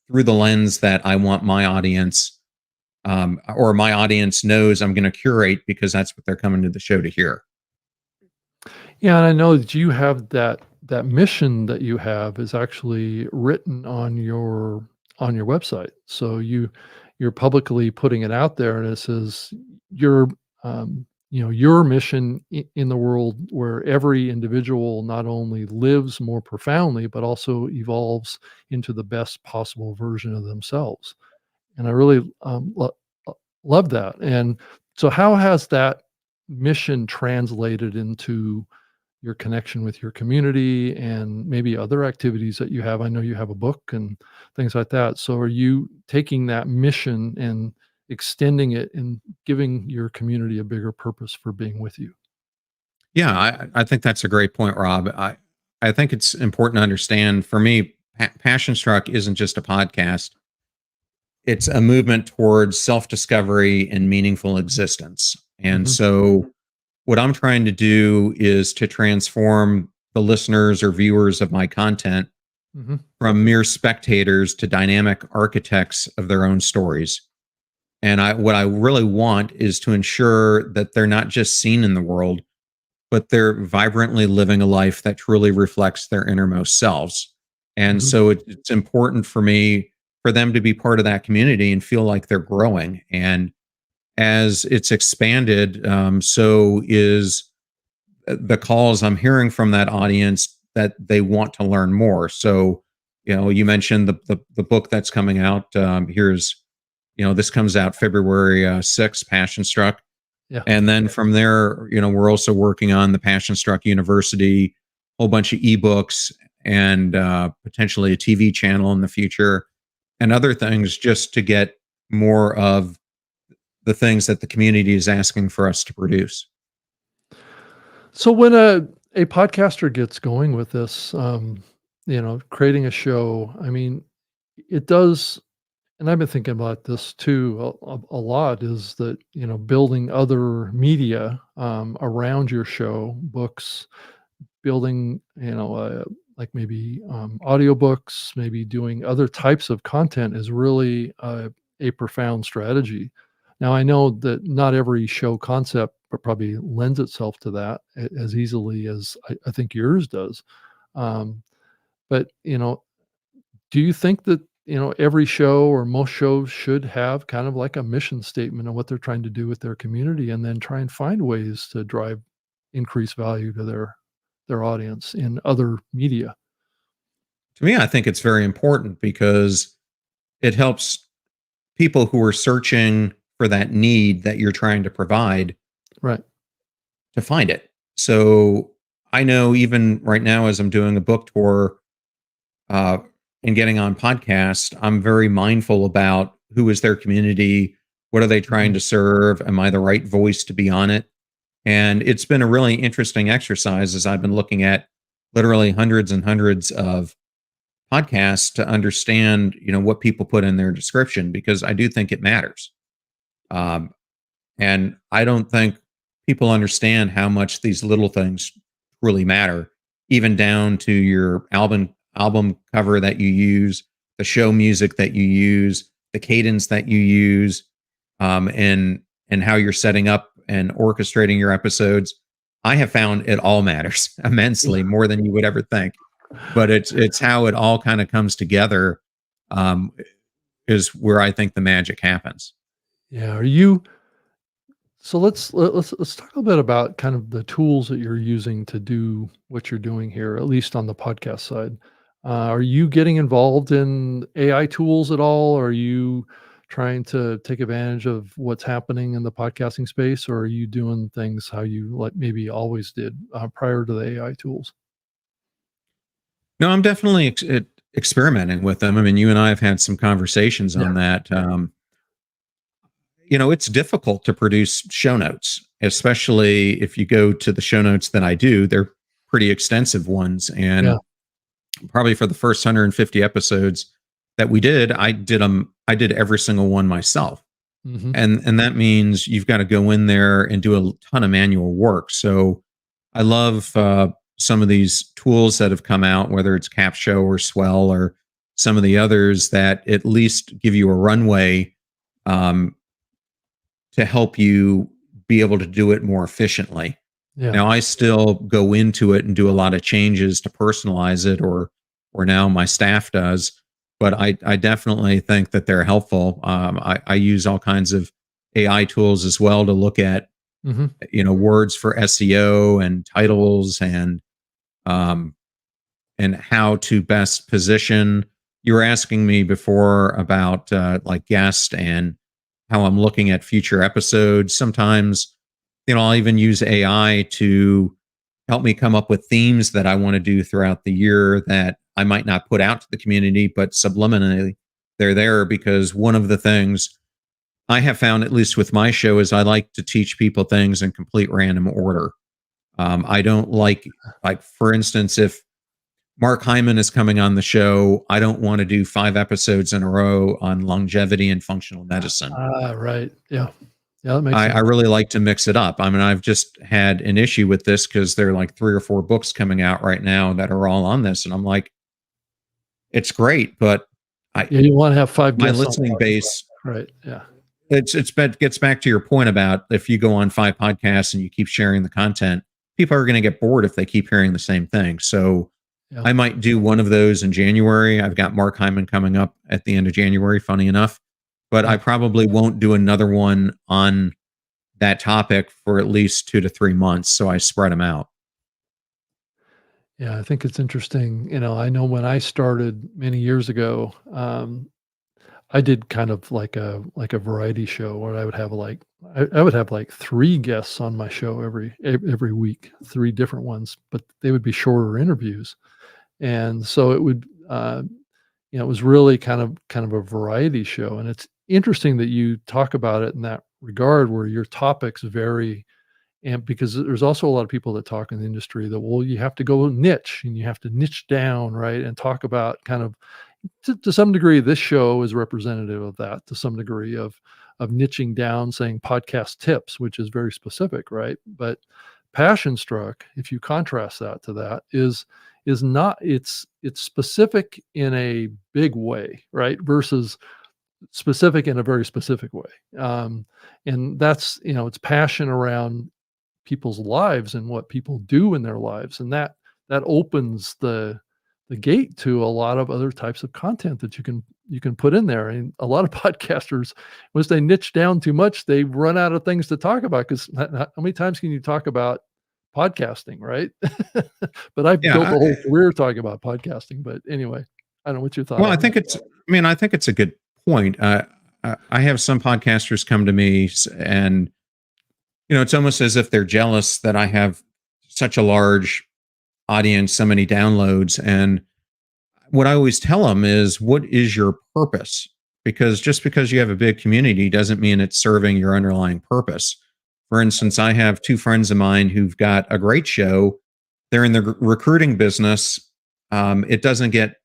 [SPEAKER 2] through the lens that I want my audience or my audience knows I'm going to curate because that's what they're coming to the show to hear.
[SPEAKER 1] Yeah, and I know that you have that mission that you have is actually written on your website. So you're publicly putting it out there, and it says your your mission in the world where every individual not only lives more profoundly but also evolves into the best possible version of themselves. And I really love that. And so, how has that mission translated into your connection with your community and maybe other activities that you have? I know you have a book and things like that. So are you taking that mission and extending it and giving your community a bigger purpose for being with you?
[SPEAKER 2] Yeah, I think that's a great point, Rob. I think it's important to understand for me, Passion Struck isn't just a podcast, it's a movement towards self discovery and meaningful existence. And
[SPEAKER 1] Mhm,
[SPEAKER 2] so, what I'm trying to do is to transform the listeners or viewers of my content
[SPEAKER 1] mhm,
[SPEAKER 2] from mere spectators to dynamic architects of their own stories. And what I really want is to ensure that they're not just seen in the world, but they're vibrantly living a life that truly reflects their innermost selves. And
[SPEAKER 1] mhm.
[SPEAKER 2] so it's important for me for them to be part of that community and feel like they're growing. And as it's expanded, so is the calls I'm hearing from that audience that they want to learn more. So, you mentioned the book that's coming out. This comes out February 6th, Passion Struck.
[SPEAKER 1] Yeah.
[SPEAKER 2] And then from there, we're also working on the Passion Struck University, whole bunch of ebooks, and potentially a TV channel in the future, and other things just to get more of the things that the community is asking for us to produce.
[SPEAKER 1] So when a podcaster gets going with this, creating a show, I mean, it does. And I've been thinking about this too a lot is that, building other media around your show, books, building, like maybe audiobooks, maybe doing other types of content is really a profound strategy. Now, I know that not every show concept but probably lends itself to that as easily as I think yours does. Um, but, do you think that, every show or most shows should have kind of like a mission statement of what they're trying to do with their community and then try and find ways to drive increased value to their audience in other media?
[SPEAKER 2] To me, I think it's very important because it helps people who are searching for that need that you're trying to provide
[SPEAKER 1] Right.
[SPEAKER 2] to find it. So I know even right now, as I'm doing a book tour uh, and getting on podcasts, I'm very mindful about who is their community, what are they trying
[SPEAKER 1] Mhm.
[SPEAKER 2] to serve, am I the right voice to be on it? And it's been a really interesting exercise as I've been looking at literally hundreds and hundreds of podcasts to understand, what people put in their description because I do think it matters. Um, and I don't think people understand how much these little things really matter, even down to your album cover that you use, the show music that you use, the cadence that you use, and how you're setting up and orchestrating your episodes. I have found it all matters immensely more than you would ever think. But it's how it all kind of comes together um, is where I think the magic happens.
[SPEAKER 1] Yeah. Are you So let's talk a little bit about kind of the tools that you're using to do what you're doing here, at least on the podcast side. Are you getting involved in AI tools at all? Are you trying to take advantage of what's happening in the podcasting space, or are you doing things how you like maybe always did prior to the AI tools?
[SPEAKER 2] No, I'm definitely experimenting with them. I mean, you and I have had some conversations
[SPEAKER 1] Yeah.
[SPEAKER 2] on that. It's difficult to produce show notes, especially if you go to the show notes that I do. They're pretty extensive ones.
[SPEAKER 1] Yeah.
[SPEAKER 2] And probably for the first 150 episodes that we did, I did every single one myself.
[SPEAKER 1] Hmm.
[SPEAKER 2] And that means you've got to go in there and do a ton of manual work. So I love some of these tools that have come out, whether it's CapShow or Swell or some of the others that at least give you a runway um, to help you be able to do it more efficiently.
[SPEAKER 1] Yeah.
[SPEAKER 2] Now I still go into it and do a lot of changes to personalize it, or now my staff does. But I definitely think that they're helpful. I use all kinds of AI tools as well to look at
[SPEAKER 1] Hmm.
[SPEAKER 2] words for SEO and titles um, and how to best position. You were asking me before about like guest and how I'm looking at future episodes. Sometimes, I'll even use AI to help me come up with themes that I want to do throughout the year that I might not put out to the community, but subliminally they're there because one of the things I have found, at least with my show, is I like to teach people things in complete random order. I don't like, for instance, if Mark Hyman is coming on the show, I don't want to do 5 episodes in a row on longevity and functional medicine.
[SPEAKER 1] Right. Yeah. Yeah. That makes
[SPEAKER 2] I
[SPEAKER 1] sense.
[SPEAKER 2] really like to mix it up. I mean, I've just had an issue with this because there are like 3 or 4 books coming out right now that are all on this. And I'm like, it's great, but I
[SPEAKER 1] Yeah. You want to have five
[SPEAKER 2] my
[SPEAKER 1] guests on
[SPEAKER 2] listening
[SPEAKER 1] the
[SPEAKER 2] base,
[SPEAKER 1] podcast. Right. Yeah.
[SPEAKER 2] gets back to your point about if you go on 5 podcasts and you keep sharing the content, people are going to get bored if they keep hearing the same thing. So
[SPEAKER 1] Yeah.
[SPEAKER 2] I might do one of those in January. I've got Mark Hyman coming up at the end of January, funny enough, but
[SPEAKER 1] Yeah.
[SPEAKER 2] I probably won't do another one on that topic for at least 2 to 3 months. So I spread them out.
[SPEAKER 1] Yeah, I think it's interesting. I know when I started many years ago, I did kind of like a variety show where I would have I would have like three guests on my show every week, three different ones, but they would be shorter interviews, and so it would it was really kind of a variety show, and it's interesting that you talk about it in that regard where your topics vary. And because there's also a lot of people that talk in the industry that, well, you have to go niche and you have to niche down, right? And talk about kind of to some degree, this show is representative of that to some degree of niching down, saying podcast tips, which is very specific, right? But passion struck, if you contrast that to that, is not it's specific in a big way, right? Versus specific in a very specific way. And that's, it's passion around people's lives and what people do in their lives, and that opens the gate to a lot of other types of content that you can put in there. And a lot of podcasters, once they niche down too much, they run out of things to talk about because how many times can you talk about podcasting, right? But I've
[SPEAKER 2] Yeah.
[SPEAKER 1] built a whole career talking about podcasting. But anyway, I don't know what's your thought
[SPEAKER 2] Well,
[SPEAKER 1] on that.
[SPEAKER 2] I think it's a good point. I have some podcasters come to me and, it's almost as if they're jealous that I have such a large audience, so many downloads. And what I always tell them is, what is your purpose? Because just because you have a big community doesn't mean it's serving your underlying purpose. For instance, I have 2 friends of mine who've got a great show. They're in the recruiting business. It doesn't get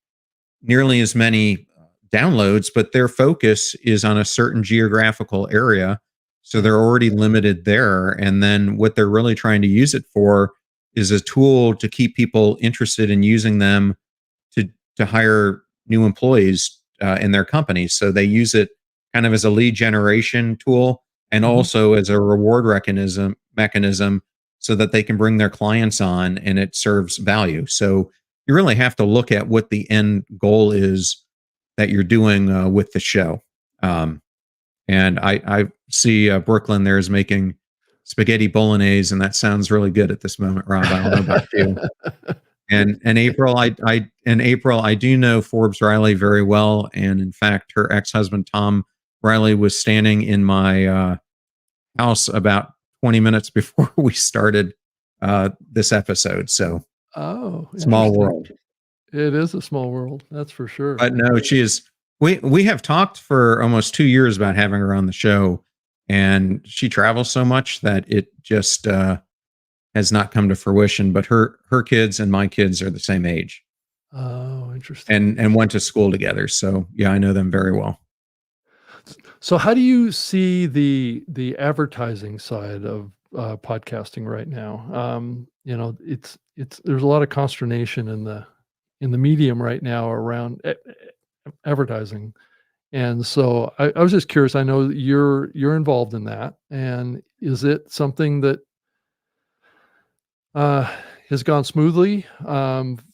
[SPEAKER 2] nearly as many downloads, but their focus is on a certain geographical area. So
[SPEAKER 1] Yeah.
[SPEAKER 2] they're already limited there. And then what they're really trying to use it for is a tool to keep people interested in using them to hire new employees in their company. So they use it kind of as a lead generation tool and
[SPEAKER 1] Mhm.
[SPEAKER 2] also as a reward mechanism so that they can bring their clients on and it serves value. So you really have to look at what the end goal is that you're doing with the show. Um, And I see Brooklyn there is making spaghetti bolognese, and that sounds really good at this moment, Rob. I don't know about you. And in April, I do know Forbes Riley very well, and in fact, her ex-husband Tom Riley was standing in my house about 20 minutes before we started this episode. So
[SPEAKER 1] Oh,
[SPEAKER 2] small
[SPEAKER 1] interesting.
[SPEAKER 2] world.
[SPEAKER 1] It is a small world, that's for sure.
[SPEAKER 2] But no, she is. We have talked for almost 2 years about having her on the show, and she travels so much that it just has not come to fruition. But her kids and my kids are the same age,
[SPEAKER 1] Oh, interesting.
[SPEAKER 2] and went to school together. So yeah, I know them very well.
[SPEAKER 1] So how do you see the advertising side of podcasting right now? It's there's a lot of consternation in the medium right now around advertising, and so I was just curious. I know that you're involved in that, and is it something that uh, has gone smoothly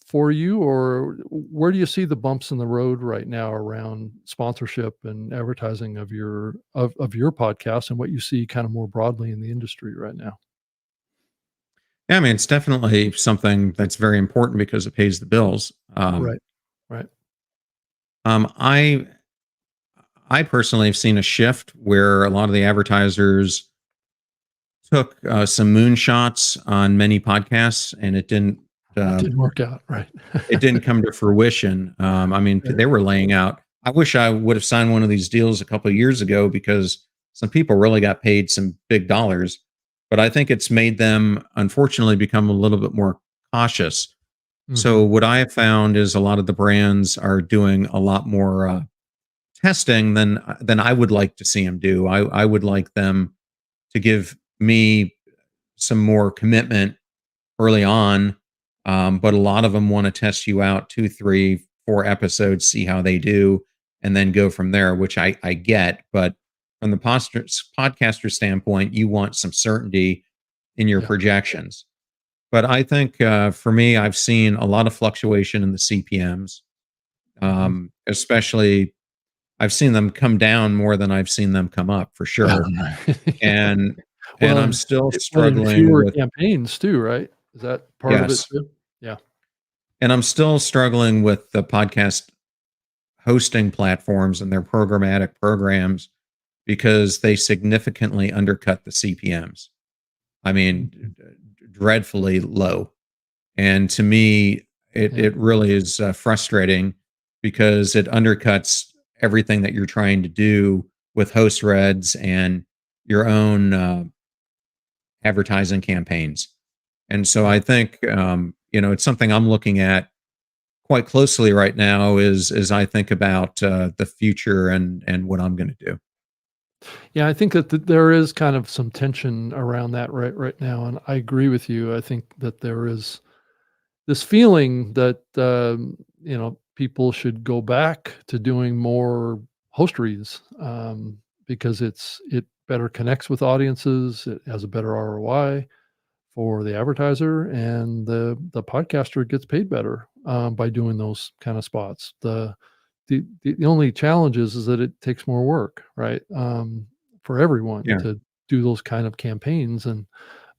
[SPEAKER 1] for you, or where do you see the bumps in the road right now around sponsorship and advertising of your podcast, and what you see kind of more broadly in the industry right now?
[SPEAKER 2] Yeah, I mean, it's definitely something that's very important because it pays the bills.
[SPEAKER 1] Right, right.
[SPEAKER 2] Um, I I personally have seen a shift where a lot of the advertisers took some moonshots on many podcasts, and
[SPEAKER 1] That
[SPEAKER 2] uh,
[SPEAKER 1] didn't work out, right.
[SPEAKER 2] it didn't come to fruition. I mean,
[SPEAKER 1] Right.
[SPEAKER 2] they were laying out. I wish I would have signed one of these deals a couple of years ago because some people really got paid some big dollars. But I think it's made them, unfortunately, become a little bit more cautious. So
[SPEAKER 1] Mhm.
[SPEAKER 2] what I have found is a lot of the brands are doing a lot more testing than I would like to see them do. I would like them to give me some more commitment early on. But a lot of them want to test you out 2, 3, 4 episodes, see how they do, and then go from there, which I get. But from the podcaster standpoint, you want some certainty in your
[SPEAKER 1] Yeah.
[SPEAKER 2] projections. But I think for me, I've seen a lot of fluctuation in the CPMs,
[SPEAKER 1] Mhm.
[SPEAKER 2] especially I've seen them come down more than I've seen them come up for sure. And
[SPEAKER 1] Well,
[SPEAKER 2] I'm still
[SPEAKER 1] and
[SPEAKER 2] struggling
[SPEAKER 1] fewer
[SPEAKER 2] with
[SPEAKER 1] campaigns too, right? Is that part of it
[SPEAKER 2] yes.
[SPEAKER 1] too? Yeah.
[SPEAKER 2] And I'm still struggling with the podcast hosting platforms and their programmatic programs because they significantly undercut the CPMs. I mean,
[SPEAKER 1] Mhm.
[SPEAKER 2] dreadfully low. And to me,
[SPEAKER 1] Yeah.
[SPEAKER 2] it really is frustrating because it undercuts everything that you're trying to do with host reds and your own advertising campaigns. And so
[SPEAKER 1] Yeah.
[SPEAKER 2] I think it's something I'm looking at quite closely right now as I think about the future and what I'm going to do.
[SPEAKER 1] Yeah, I think that there is kind of some tension around that right now, and I agree with you. I think that there is this feeling that people should go back to doing more host reads, because it better connects with audiences. It has a better ROI for the advertiser, and the podcaster gets paid better by doing those kind of spots. The only challenge is that it takes more work, right? For everyone
[SPEAKER 2] Yeah.
[SPEAKER 1] to do those kind of campaigns, and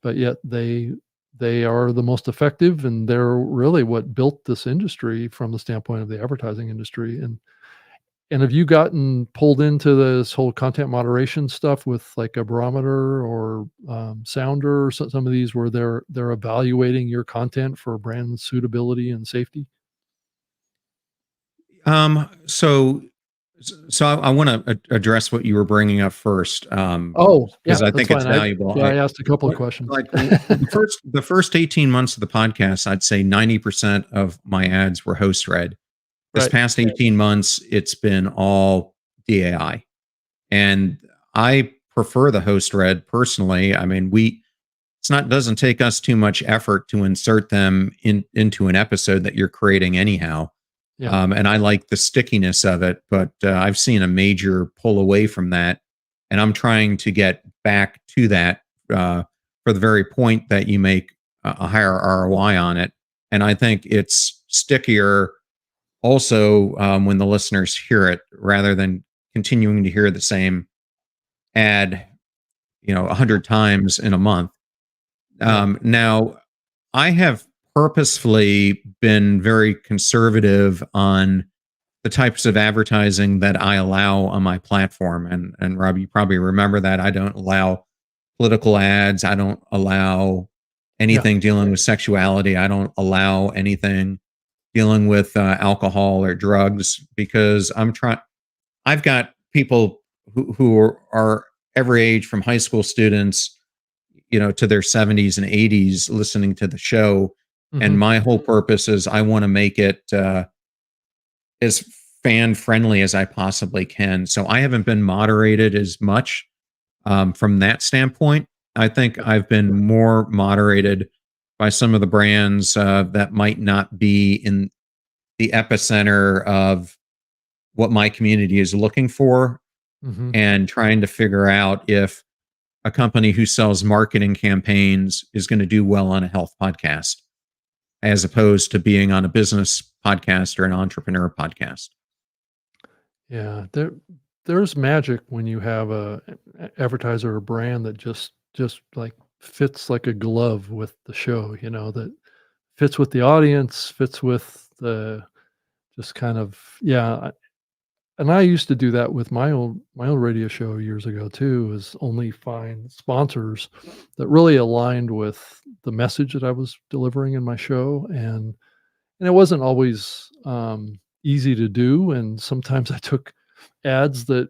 [SPEAKER 1] but yet they are the most effective, and they're really what built this industry from the standpoint of the advertising industry. And have you gotten pulled into this whole content moderation stuff with like a barometer or Sounder or some of these where they're evaluating your content for brand suitability and safety?
[SPEAKER 2] So I want to address what you were bringing up first,
[SPEAKER 1] Oh, yeah,
[SPEAKER 2] because I
[SPEAKER 1] that's
[SPEAKER 2] think it's
[SPEAKER 1] fine.
[SPEAKER 2] valuable.
[SPEAKER 1] I asked a couple of
[SPEAKER 2] What-
[SPEAKER 1] questions.
[SPEAKER 2] like the first 18 months of the podcast, I'd say 90% of my ads were host read. This
[SPEAKER 1] Right.
[SPEAKER 2] past 18 months, it's been all DAI. And I prefer the host read personally. I mean, it's not doesn't take us too much effort to insert them into an episode that you're creating anyhow.
[SPEAKER 1] Yeah.
[SPEAKER 2] And I like the stickiness of it, but I've seen a major pull away from that, and I'm trying to get back to that for the very point that you make a higher ROI on it, and I think it's stickier also when the listeners hear it rather than continuing to hear the same ad, 100 times in a month.
[SPEAKER 1] Yeah.
[SPEAKER 2] Now, I have purposefully been very conservative on the types of advertising that I allow on my platform. And Rob, you probably remember that I don't allow political ads. I don't allow
[SPEAKER 1] Yeah.
[SPEAKER 2] anything dealing with sexuality. I don't allow anything dealing with alcohol or drugs because I've got people who are every age from high school students, to their 70s and 80s listening to the show. And
[SPEAKER 1] Hmm.
[SPEAKER 2] my whole purpose is I want to make it as fan friendly as I possibly can. So I haven't been moderated as much from that standpoint. I think I've been more moderated by some of the brands that might not be in the epicenter of what my community is looking for
[SPEAKER 1] Hmm.
[SPEAKER 2] and trying to figure out if a company who sells marketing campaigns is going to do well on a health podcast as opposed to being on a business podcast or an entrepreneur podcast.
[SPEAKER 1] Yeah. There's magic when you have a advertiser or brand that just like fits like a glove with the show, that fits with the audience, fits with the just kind of yeah. And I used to do that with my old radio show years ago too, is only find sponsors that really aligned with the message that I was delivering in my show, and it wasn't always, easy to do, and sometimes I took ads that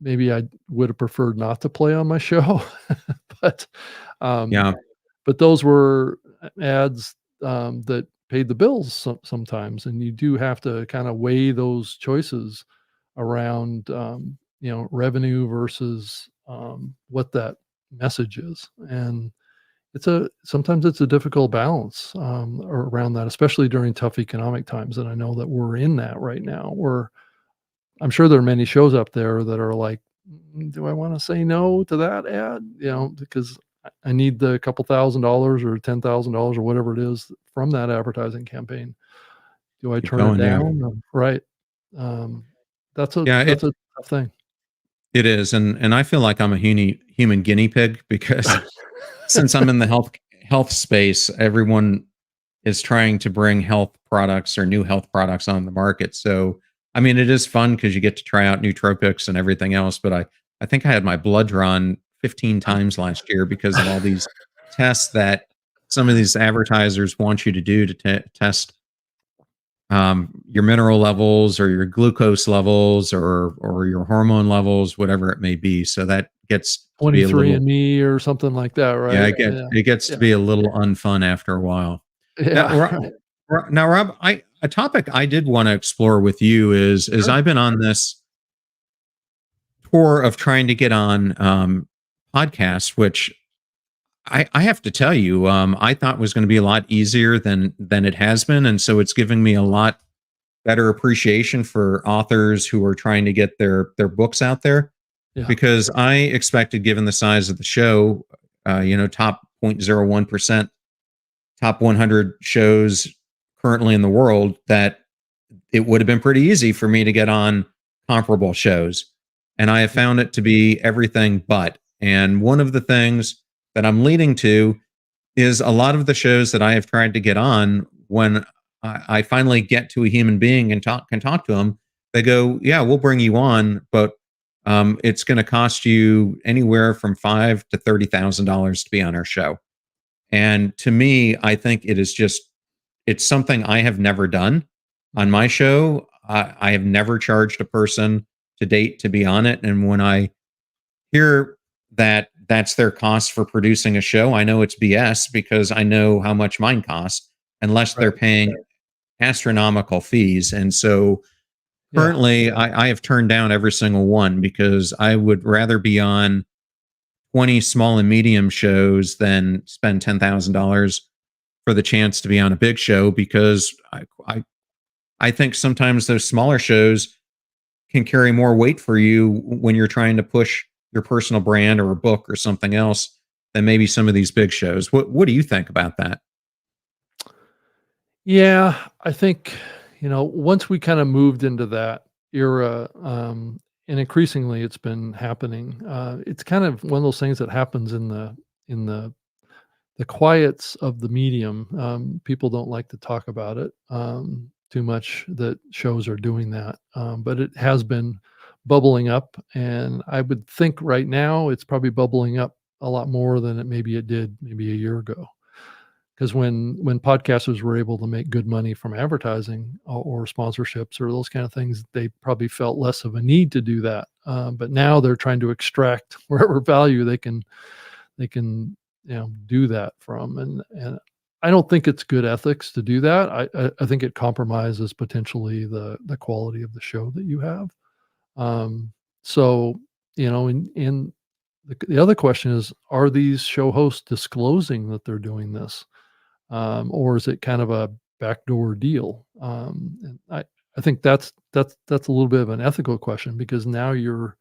[SPEAKER 1] maybe I would have preferred not to play on my show, but, um
[SPEAKER 2] Yeah.
[SPEAKER 1] but those were ads, that paid the bills sometimes, and you do have to kinda weigh those choices around, revenue versus, what that message is, and sometimes it's a difficult balance, around that, especially during tough economic times, and I know that we're in that right now, where I'm sure there are many shows up there that are like, Do I wanna say no to that ad?" Because I need the couple $1,000 or $10,000 or whatever it is from that advertising campaign. Do I
[SPEAKER 2] Keep
[SPEAKER 1] turn it
[SPEAKER 2] going. Yeah.
[SPEAKER 1] down? Right. Um, that's a
[SPEAKER 2] Yeah.
[SPEAKER 1] that's a tough thing.
[SPEAKER 2] It is. And I feel like I'm a human guinea pig because since I'm in the health space, everyone is trying to bring health products or new health products on the market. So, I mean, it is fun because you get to try out nootropics and everything else. But I think I had my blood drawn 15 times last year because of all these tests that some of these advertisers want you to do to test your mineral levels or your glucose levels or your hormone levels, whatever it may be. So that gets to be a
[SPEAKER 1] 23
[SPEAKER 2] little
[SPEAKER 1] and Me or something like that,
[SPEAKER 2] yeah,
[SPEAKER 1] right? Yeah.
[SPEAKER 2] it gets to
[SPEAKER 1] Yeah.
[SPEAKER 2] be a little unfun after a while. Now,
[SPEAKER 1] Yeah.
[SPEAKER 2] Now, Rob, a topic I did want to explore with you is
[SPEAKER 1] Sure.
[SPEAKER 2] I've been on this tour of trying to get on podcasts, which I have to tell you, I thought was going to be a lot easier than it has been, and so it's giving me a lot better appreciation for authors who are trying to get their books out there
[SPEAKER 1] Yeah.
[SPEAKER 2] because I expected, given the size of the show, top 0.01%, top 100 shows currently in the world, that it would have been pretty easy for me to get on comparable shows. And I have
[SPEAKER 1] Yeah.
[SPEAKER 2] found it to be everything but. And one of the things that I'm leading to is a lot of the shows that I have tried to get on, when I finally get to a human being and can talk to them, they go, "Yeah, we'll bring you on, but it's going to cost you anywhere from $5,000 to $30,000 to be on our show." And to me, I think it's something I have never done on
[SPEAKER 1] Mhm.
[SPEAKER 2] my show. I have never charged a person to date to be on it, and when I hear that that's their cost for producing a show, I know it's BS because I know how much mine costs, unless they're
[SPEAKER 1] Right.
[SPEAKER 2] paying astronomical fees. And so
[SPEAKER 1] Yeah.
[SPEAKER 2] currently, I have turned down every single one because I would rather be on 20 small and medium shows than spend $10,000 for the chance to be on a big show because I think sometimes those smaller shows can carry more weight for you when you're trying to push your personal brand or a book or something else than maybe some of these big shows. What do you think about that?
[SPEAKER 1] Yeah, I think, once we kinda moved into that era, and increasingly it's been happening. It's kind of one of those things that happens in the quiets of the medium. People don't like to talk about it too much, that shows are doing that. But it has been bubbling up. And I would think right now it's probably bubbling up a lot more than it did maybe a year ago. Because when podcasters were able to make good money from advertising or sponsorships or those kind of things, they probably felt less of a need to do that. But now they're trying to extract wherever value they can do that from, and I don't think it's good ethics to do that. I think it compromises potentially the quality of the show that you have. So in the other question is, are these show hosts disclosing that they're doing this, or is it kind of a backdoor deal? And I think that's a little bit of an ethical question, because now you're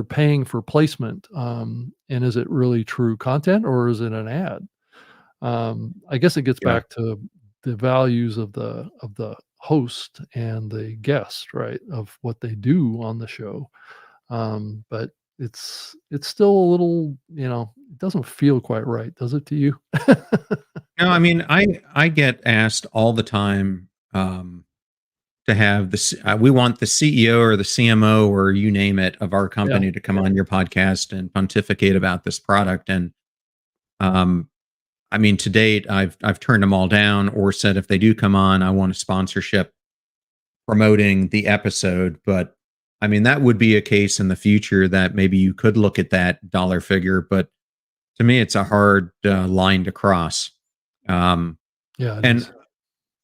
[SPEAKER 1] paying for placement, and is it really true content or is it an ad? I guess it gets
[SPEAKER 2] Yeah.
[SPEAKER 1] back to the values of the host and the guest, right? Of what they do on the show. But it's still a little, it doesn't feel quite right, does it to you?
[SPEAKER 2] No, I mean, I get asked all the time, to have we want the CEO or the CMO or you name it of our
[SPEAKER 1] Yeah,
[SPEAKER 2] company to come on your podcast and pontificate about this product. And um, I mean, to date, I've turned them all down or said if they do come on, I want a sponsorship promoting the episode. But I mean, that would be a case in the future that maybe you could look at that dollar figure. But to me, it's a hard line to cross. Um,
[SPEAKER 1] yeah, it
[SPEAKER 2] and
[SPEAKER 1] is.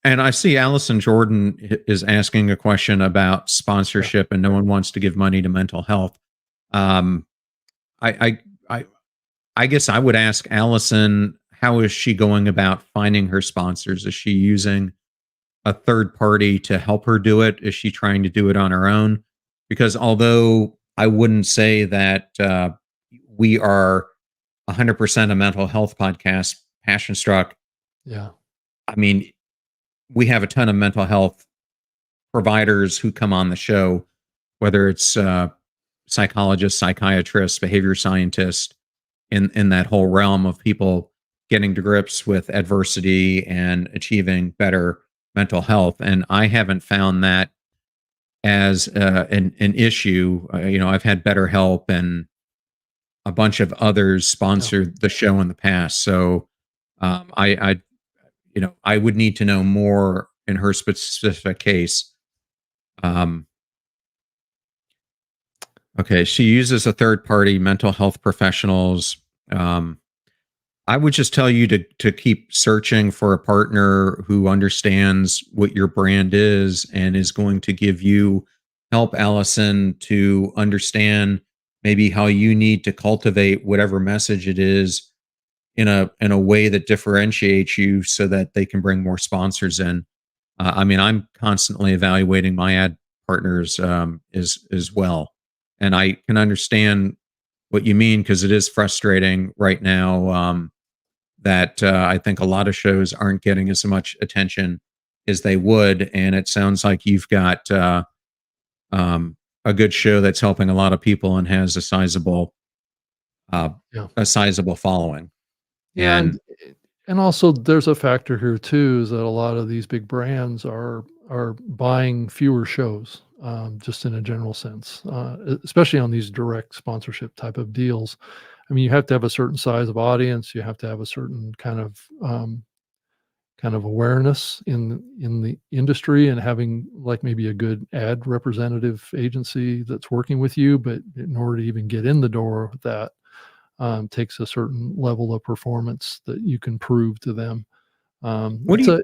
[SPEAKER 2] and I see Allison Jordan is asking a question about
[SPEAKER 1] Yeah,
[SPEAKER 2] sponsorship, and no one wants to give money to mental health. Um, I, I, I, I guess I would ask Allison, how is she going about finding her sponsors? Is she using a third party to help her do it? Is she trying to do it on her own? Because although I wouldn't say that we are 100% a mental health podcast, Passion Struck.
[SPEAKER 1] yeah,
[SPEAKER 2] I mean, we have a ton of mental health providers who come on the show, whether it's psychologists, psychiatrists, behavior scientists, in that whole realm of people getting to grips with adversity and achieving better mental health. And I haven't found that as an issue. I've had BetterHelp and a bunch of others
[SPEAKER 1] yeah.
[SPEAKER 2] sponsor the show in the past. So I would need to know more in her specific case. Um, okay, she uses a third party mental health professionals. Um, I would just tell you to keep searching for a partner who understands what your brand is and is going to give you help, Allison, to understand maybe how you need to cultivate whatever message it is in a way that differentiates you so that they can bring more sponsors in. I mean, I'm constantly evaluating my ad partners as well, and I can understand what you mean because it is frustrating right now. That I think a lot of shows aren't getting as much attention as they would, and it sounds like you've got a good show that's helping a lot of people and has uh,
[SPEAKER 1] Yeah.
[SPEAKER 2] a sizable following.
[SPEAKER 1] Yeah,
[SPEAKER 2] And
[SPEAKER 1] and also there's a factor here too, is that a lot of these big brands are buying fewer shows, just in a general sense, especially on these direct sponsorship type of deals. I mean, you have to have a certain size of audience, you have to have a certain kind of awareness in the industry, and having like maybe a good ad representative agency that's working with you. But in order to even get in the door with that, takes a certain level of performance that you can prove to them. Um,
[SPEAKER 2] what do
[SPEAKER 1] it's
[SPEAKER 2] you
[SPEAKER 1] a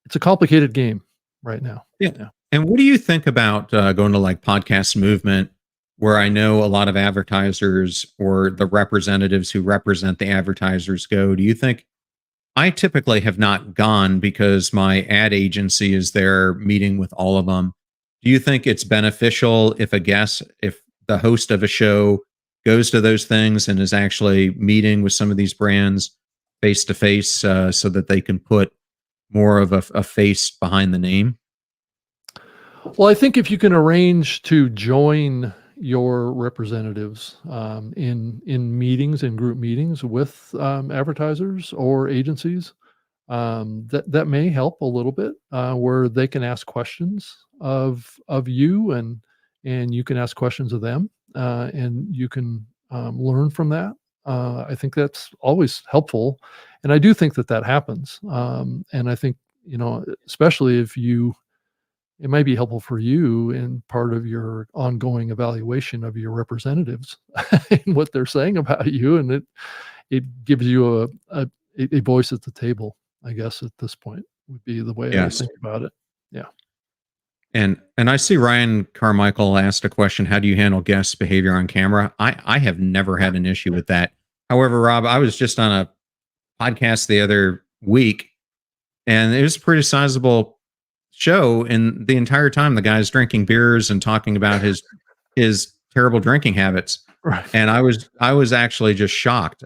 [SPEAKER 1] it's a complicated game right now.
[SPEAKER 2] Yeah.
[SPEAKER 1] Yeah,
[SPEAKER 2] And what do you think about going to like podcast movement, where I know a lot of advertisers or the representatives who represent the advertisers go? Do you think I typically have not gone because my ad agency is there meeting with all of them? Do you think it's beneficial if the host of a show goes to those things and is actually meeting with some of these brands face to face so that they can put more of a face behind the name?
[SPEAKER 1] well, I think if you can arrange to join your representatives in meetings, in group meetings with advertisers or agencies, that may help a little bit, where they can ask questions of you, and you can ask questions of them, and you can learn from that. I think that's always helpful, and I do think that that happens. And I think, especially if you, it might be helpful for you in part of your ongoing evaluation of your representatives and what they're saying about you, and it gives you a voice at the table, I guess, at this point would be the way I
[SPEAKER 2] Yes.
[SPEAKER 1] think about it. Yeah.
[SPEAKER 2] And I see Ryan Carmichael asked a question, how do you handle guest behavior on camera? I have never had an issue with that. However, Rob, I was just on a podcast the other week, and it was a pretty sizable show, and the entire time the guy's drinking beers and talking about his terrible drinking habits.
[SPEAKER 1] Right.
[SPEAKER 2] And I was actually just shocked,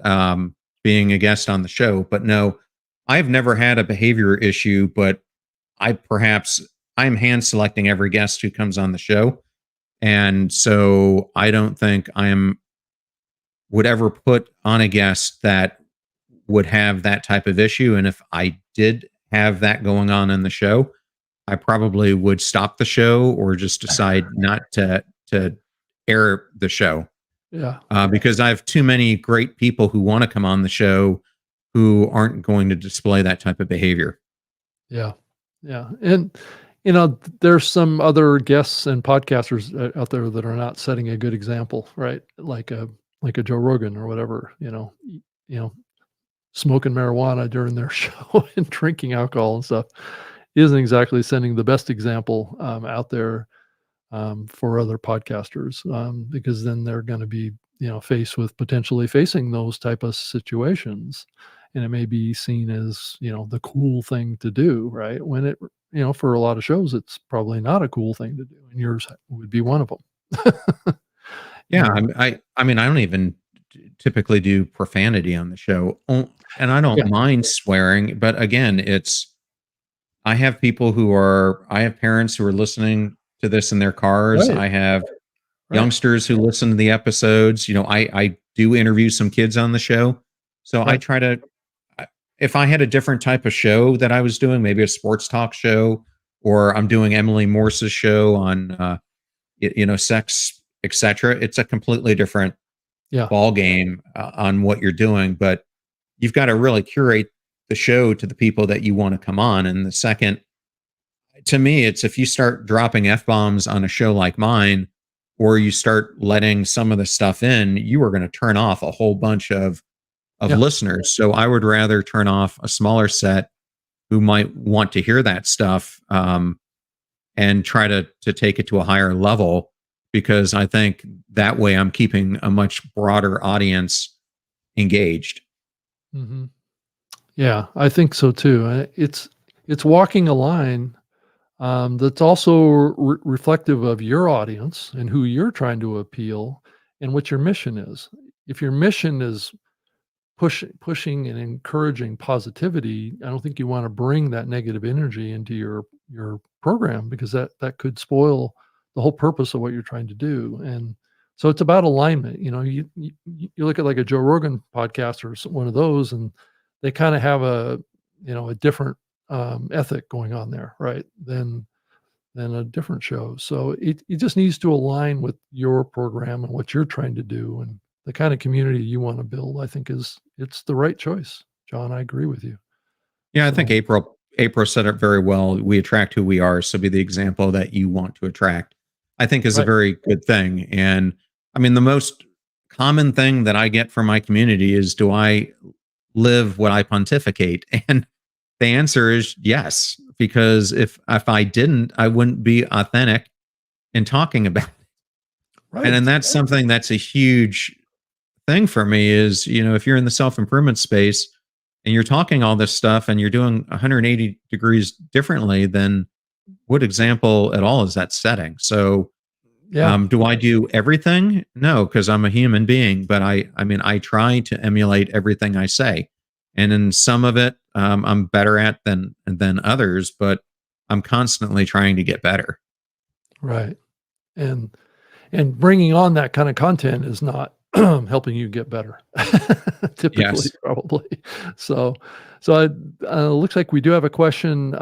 [SPEAKER 2] being a guest on the show. But no, I've never had a behavior issue, but I'm hand selecting every guest who comes on the show. And so I don't think would ever put on a guest that would have that type of issue. And if I did have that going on in the show, I probably would stop the show or just decide not to air the show,
[SPEAKER 1] Yeah.
[SPEAKER 2] because I have too many great people who want to come on the show who aren't going to display that type of behavior.
[SPEAKER 1] Yeah. Yeah. And, there's some other guests and podcasters out there that are not setting a good example, right? Like a Joe Rogan or whatever, smoking marijuana during their show and drinking alcohol and stuff isn't exactly sending the best example out there for other podcasters, because then they're going to be, faced with potentially facing those type of situations, and it may be seen as, the cool thing to do, right? When it, for a lot of shows, it's probably not a cool thing to do, and yours would be one of them.
[SPEAKER 2] Yeah, I mean, I don't even typically do profanity on the show, and I don't
[SPEAKER 1] Yeah.
[SPEAKER 2] mind swearing. But again, I have parents who are listening to this in their cars.
[SPEAKER 1] Right.
[SPEAKER 2] I have
[SPEAKER 1] Right.
[SPEAKER 2] youngsters who listen to the episodes. I do interview some kids on the show, so I
[SPEAKER 1] Right.
[SPEAKER 2] try to. If I had a different type of show that I was doing, maybe a sports talk show, or I'm doing Emily Morse's show on, sex, etc. It's a completely different
[SPEAKER 1] Yeah.
[SPEAKER 2] ball game, on what you're doing, but you've got to really curate the show to the people that you want to come on. And the second, to me, it's if you start dropping F bombs on a show like mine, or you start letting some of the stuff in, you are going to turn off a whole bunch of
[SPEAKER 1] Yeah.
[SPEAKER 2] listeners. So I would rather turn off a smaller set who might want to hear that stuff, and try to take it to a higher level, because I think that way I'm keeping a much broader audience engaged.
[SPEAKER 1] Hmm. Yeah, I think so too. It's walking a line that's also reflective of your audience and who you're trying to appeal and what your mission is. If your mission is pushing and encouraging positivity, I don't think you want to bring that negative energy into your program, because that could spoil the whole purpose of what you're trying to do. And so it's about alignment. You look at like a Joe Rogan podcast or one of those, and they kind of have a different ethic going on there, right? Than a different show. So it just needs to align with your program and what you're trying to do, and the kind of community you want to build. I think it's the right choice. John, I agree with you.
[SPEAKER 2] Yeah, I think
[SPEAKER 1] So
[SPEAKER 2] April said it very well. We attract who we are, so be the example that you want to attract. I think is a
[SPEAKER 1] right.
[SPEAKER 2] very good thing. And I mean, the most common thing that I get from my community is, do I live what I pontificate? And the answer is yes, because if I didn't, I wouldn't be authentic in talking about it. And
[SPEAKER 1] Right.
[SPEAKER 2] then that's something that's a huge thing for me is, if you're in the self-improvement space and you're talking all this stuff and you're doing 180 degrees differently, then what example at all is that setting? So,
[SPEAKER 1] Yeah.
[SPEAKER 2] do I do everything? No, because I'm a human being, but I mean, I try to emulate everything I say. And in some of it, I'm better at than others, but I'm constantly trying to get better.
[SPEAKER 1] Right. And And bringing on that kind of content is not helping you get better, typically,
[SPEAKER 2] Yes.
[SPEAKER 1] probably. So, so it looks like we do have a question.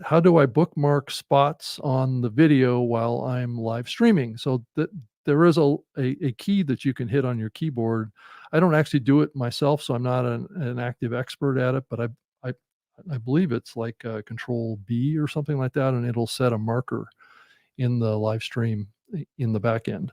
[SPEAKER 1] How do I bookmark spots on the video while I'm live streaming? So there is a key that you can hit on your keyboard. I don't actually do it myself, so I'm not an active expert at it, but I, I believe it's like Control B or something like that, and it'll set a marker in the live stream in the back end,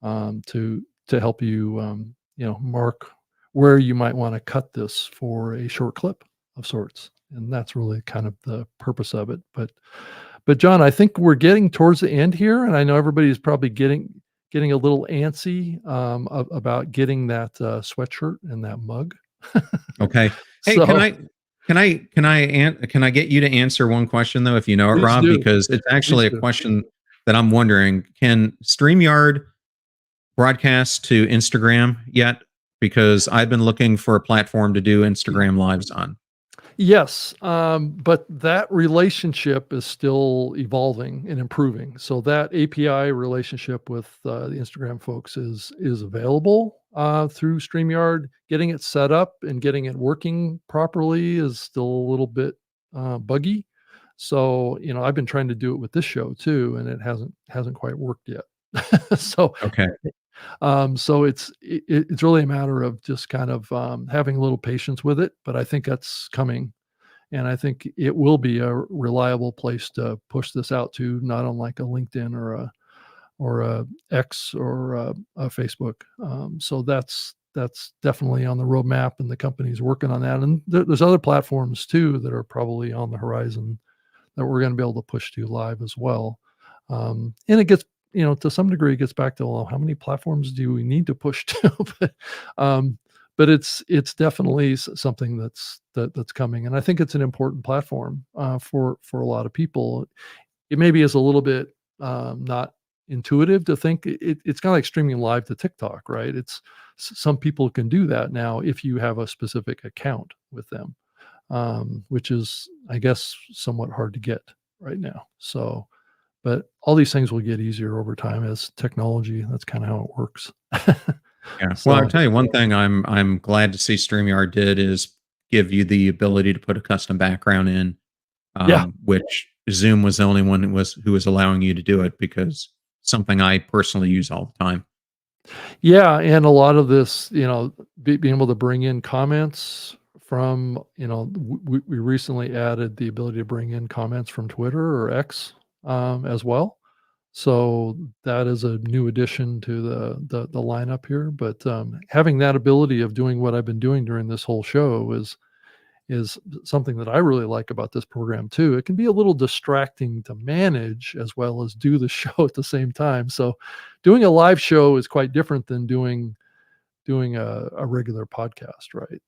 [SPEAKER 1] to help you, mark where you might want to cut this for a short clip of sorts. And that's really kind of the purpose of it. But John, I think we're getting towards the end here, and I know everybody's probably getting a little antsy, about getting that sweatshirt and that mug.
[SPEAKER 2] Okay. Hey,
[SPEAKER 1] So
[SPEAKER 2] can I get you to answer one question though, if you know it,
[SPEAKER 1] please
[SPEAKER 2] Rob?
[SPEAKER 1] do,
[SPEAKER 2] Because it's
[SPEAKER 1] please
[SPEAKER 2] actually a
[SPEAKER 1] do.
[SPEAKER 2] question that I'm wondering. Can StreamYard broadcast to Instagram yet? Because I've been looking for a platform to do Instagram lives on.
[SPEAKER 1] Yes, but that relationship is still evolving and improving. So that API relationship with the Instagram folks is available through StreamYard. Getting it set up and getting it working properly is still a little bit buggy. So I've been trying to do it with this show too, and it hasn't quite worked yet. so
[SPEAKER 2] Okay.
[SPEAKER 1] so it's really a matter of just kind of having a little patience with it. But I think that's coming, and I think it will be a reliable place to push this out to, not on like a LinkedIn or a X or a Facebook. So that's definitely on the roadmap, and the company's working on that. And there's other platforms too that are probably on the horizon that we're going to be able to push to live as well. And it gets, to some degree, it gets back to, well, how many platforms do we need to push to? Um, but it's definitely something that's coming, and I think it's an important platform for a lot of people. It maybe is a little bit not intuitive to think it's kind of like streaming live to TikTok, right? Some people can do that now if you have a specific account with them, which is, I guess, somewhat hard to get right now. So, but all these things will get easier over time as technology. That's kind of how it works.
[SPEAKER 2] Yeah. Well, I'll
[SPEAKER 1] So,
[SPEAKER 2] tell you one thing I'm glad to see StreamYard did is give you the ability to put a custom background in,
[SPEAKER 1] yeah,
[SPEAKER 2] which Zoom was the only one who was allowing you to do it, because something I personally use all the time.
[SPEAKER 1] yeah, and a lot of this, being able to bring in comments from, we recently added the ability to bring in comments from Twitter or X, as well. So that is a new addition to the lineup here. But having that ability of doing what I've been doing during this whole show is something that I really like about this program too. It can be a little distracting to manage as well as do the show at the same time. So doing a live show is quite different than doing a regular podcast, right?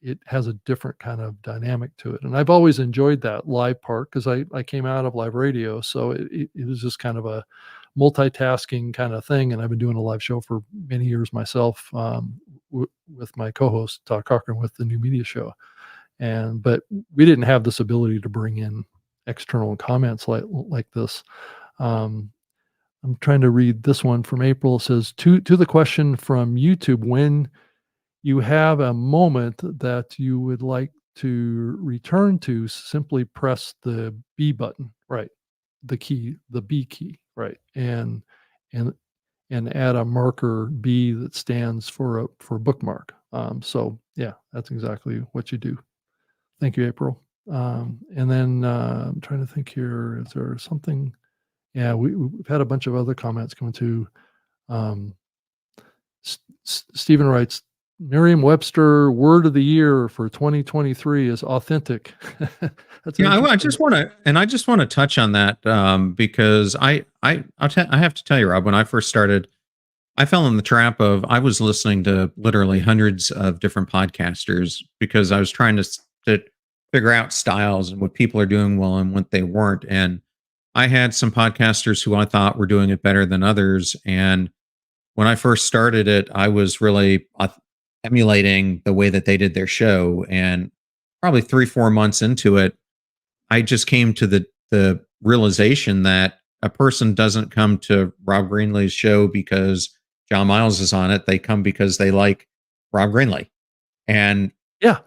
[SPEAKER 1] It has a different kind of dynamic to it, and I've always enjoyed that live part because I came out of live radio, so it was just kind of a multitasking kind of thing, and I've been doing a live show for many years myself, with my co-host Todd Cochran with the New Media Show, but we didn't have this ability to bring in external comments like this. Um, I'm trying to read this one from April. It says, to the question from YouTube, when you have a moment that you would like to return to, simply press the B button, right? The B key, right? And and add a marker B that stands for bookmark. So yeah, that's exactly what you do. Thank you, April. And then I'm trying to think here. Is there something? Yeah, we've had a bunch of other comments coming too. Um, Stephen writes, Merriam-Webster word of the year for 2023 is authentic. That's an
[SPEAKER 2] Yeah, I
[SPEAKER 1] interesting.
[SPEAKER 2] just want to, and I just want to touch on that, because I have to tell you, Rob, when I first started, I fell in the trap of I was listening to literally hundreds of different podcasters because I was trying to figure out styles and what people are doing well and what they weren't. And I had some podcasters who I thought were doing it better than others. And when I first started it, I was really emulating the way that they did their show. And probably 3, 4 months into it, I just came to the realization that A person doesn't come to Rob Greenlee's show because John Miles is on it. They come because they like Rob Greenlee. And
[SPEAKER 1] Yeah.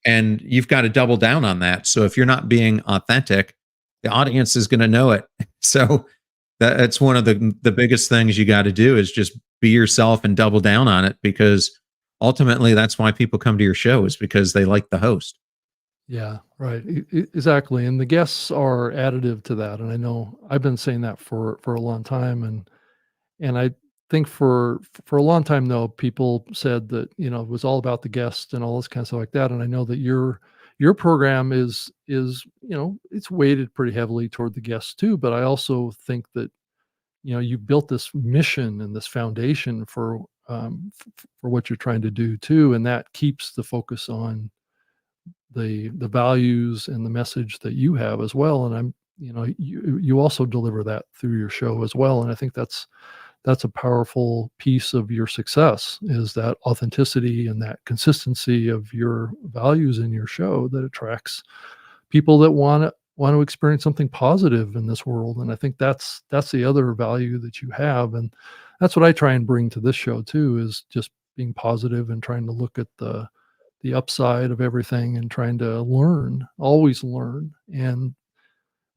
[SPEAKER 2] and you've got to double down on that. So if you're not being authentic, the audience is going to know it. So that's one of the biggest things you got to do is just be yourself and double down on it, because ultimately that's why people come to your show, is because they like the host.
[SPEAKER 1] Yeah, right. Exactly. And the guests are additive to that. And I know I've been saying that for a long time. And I think for a long time though, people said that, it was all about the guest and all this kind of stuff like that. And I know that your program is, it's weighted pretty heavily toward the guests too. But I also think that, you built this mission and this foundation for what you're trying to do too. And that keeps the focus on the values and the message that you have as well. And you also deliver that through your show as well. And I think that's a powerful piece of your success, is that authenticity and that consistency of your values in your show that attracts people that want to experience something positive in this world. And I think that's the other value that you have. And that's what I try and bring to this show too, is just being positive and trying to look at the upside of everything and trying to learn, always learn. And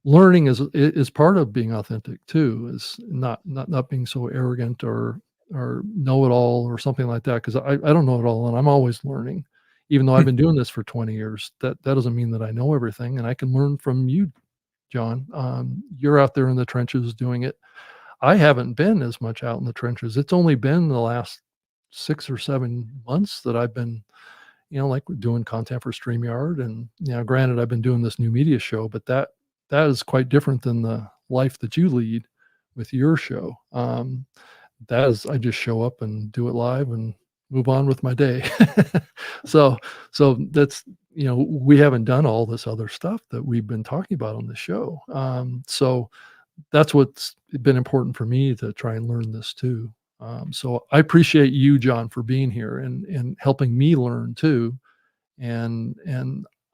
[SPEAKER 1] learning is part of being authentic too, is not being so arrogant or know it all or something like that. Cause I don't know it all, and I'm always learning. Even though I've been doing this for 20 years, that doesn't mean that I know everything, and I can learn from you, John. You're out there in the trenches doing it. I haven't been as much out in the trenches. It's only been the last 6 or 7 months that I've been, like we're doing content for StreamYard. And, granted, I've been doing this new media show, but that is quite different than the life that you lead with your show. That is, I just show up and do it live and move on with my day. so, so that's, we haven't done all this other stuff that we've been talking about on the show. So that's what's been important for me to try and learn this too. So I appreciate you, John, for being here and helping me learn too. And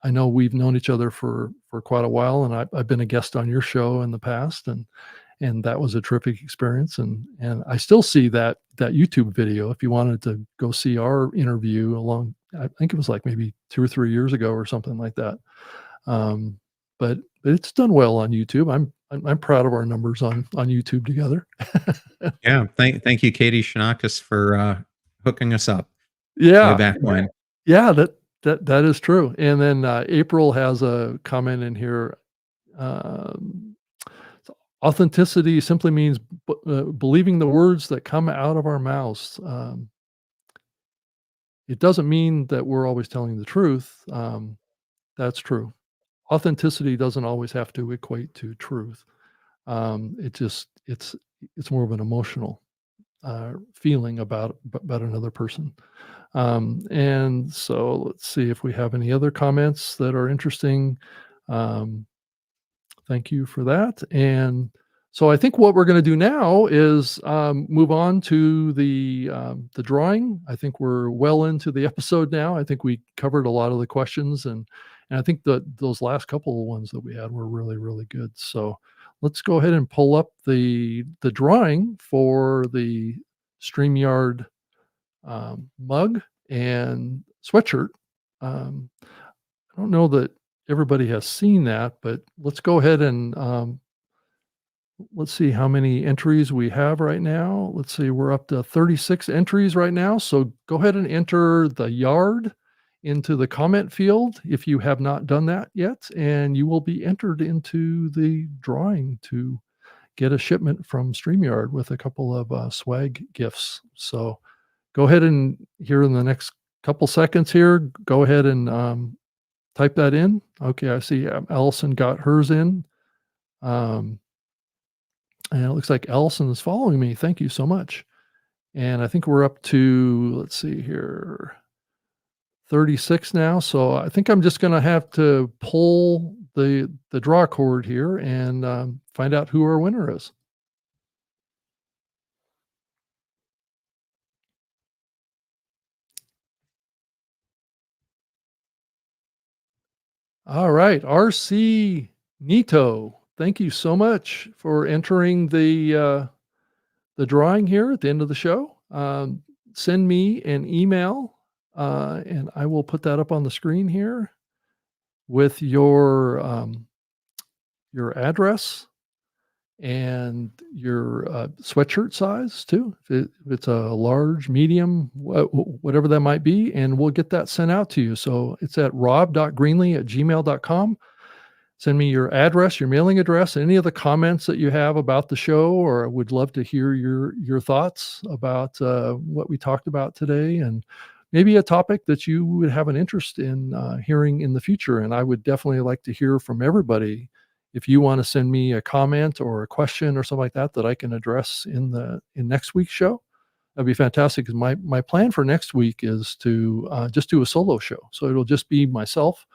[SPEAKER 1] I know we've known each other for quite a while, and I've been a guest on your show in the past, and that was a terrific experience. And I still see that YouTube video. If you wanted to go see our interview along, I think it was like maybe 2 or 3 years ago or something like that. Um, but it's done well on YouTube. I'm proud of our numbers on YouTube together.
[SPEAKER 2] Yeah. Thank you, Katie Shanakis, for hooking us up way
[SPEAKER 1] Yeah,
[SPEAKER 2] back when.
[SPEAKER 1] yeah, that is true. And then April has a comment in here. Um, Authenticity simply means believing the words that come out of our mouths. It doesn't mean that we're always telling the truth. That's true. Authenticity doesn't always have to equate to truth. It just it's more of an emotional feeling about another person. And so let's see if we have any other comments that are interesting. Um, Thank you for that. And so I think what we're going to do now is move on to the drawing. I think we're well into the episode now. I think we covered a lot of the questions, and I think that those last couple of ones that we had were really, really good. So let's go ahead and pull up the drawing for the StreamYard mug and sweatshirt. I don't know that everybody has seen that, but let's go ahead and let's see how many entries we have right now. Let's see, we're up to 36 entries right now. So go ahead and enter the yard into the comment field if you have not done that yet, and you will be entered into the drawing to get a shipment from StreamYard with a couple of swag gifts. So go ahead and here in the next couple seconds here, go ahead and type that in. Okay, I see Allison got hers in. Um, and it looks like Allison is following me. Thank you so much. And I think we're up to, let's see here, 36 now. So I think I'm just going to have to pull the draw cord here and find out who our winner is. All right, RC Nito. thank you so much for entering the drawing here at the end of the show. Send me an email, and I will put that up on the screen here with your address and your sweatshirt size too. If it's a large, medium, whatever that might be, and we'll get that sent out to you. So it's at rob.greenlee@gmail.com. Send me your address, your mailing address, any of the comments that you have about the show, or I would love to hear your thoughts about what we talked about today, and maybe a topic that you would have an interest in hearing in the future. And I would definitely like to hear from everybody. If you want to send me a comment or a question or something like that that I can address in next week's show, that'd be fantastic. Because my plan for next week is to just do a solo show, so it'll just be myself.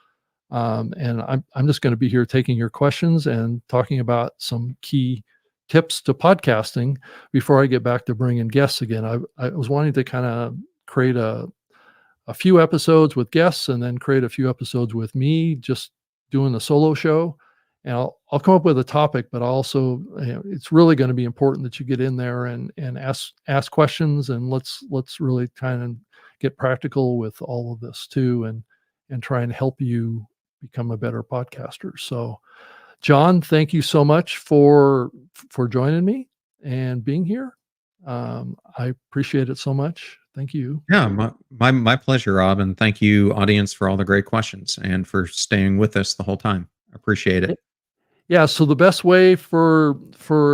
[SPEAKER 1] And I'm just going to be here taking your questions and talking about some key tips to podcasting before I get back to bringing guests again. I was wanting to kind of create a few episodes with guests and then create a few episodes with me just doing the solo show. And I'll come up with a topic, but also, it's really going to be important that you get in there and ask questions, and let's really kind of get practical with all of this too, and try and help you become a better podcaster. So, John, thank you so much for joining me and being here. I appreciate it so much. Thank you.
[SPEAKER 2] Yeah, my pleasure, Rob, and thank you, audience, for all the great questions and for staying with us the whole time. Appreciate it.
[SPEAKER 1] Yeah. So the best way for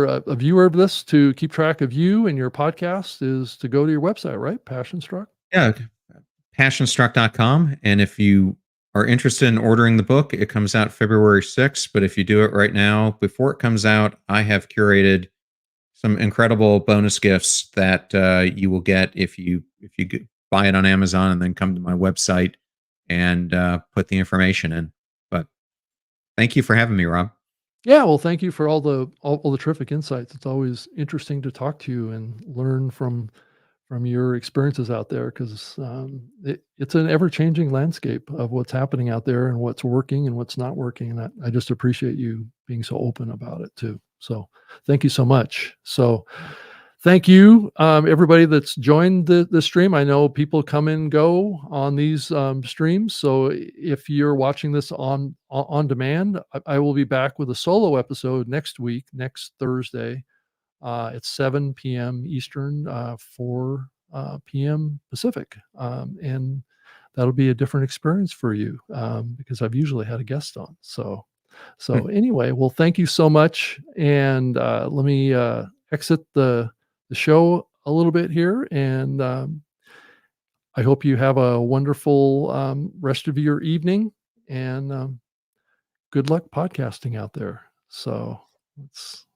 [SPEAKER 1] a viewer of this to keep track of you and your podcast is to go to your website, right? Passion Struck.
[SPEAKER 2] Yeah, passionstruck.com. And if you are interested in ordering the book, it comes out February 6th. But if you do it right now, before it comes out, I have curated some incredible bonus gifts that you will get if you buy it on Amazon and then come to my website and put the information in. But thank you for having me, Rob.
[SPEAKER 1] Yeah, well, thank you for all the terrific insights. It's always interesting to talk to you and learn from your experiences out there, because it's an ever changing landscape of what's happening out there and what's working and what's not working. And I just appreciate you being so open about it too. So thank you so much. So thank you, everybody that's joined the stream. I know people come and go on these streams. So if you're watching this on demand, I will be back with a solo episode next week, next Thursday, at 7 p.m. Eastern, 4 p.m. Pacific. And that'll be a different experience for you, because I've usually had a guest on. So anyway, well, thank you so much. And let me exit the show a little bit here. And I hope you have a wonderful rest of your evening. And good luck podcasting out there. So let's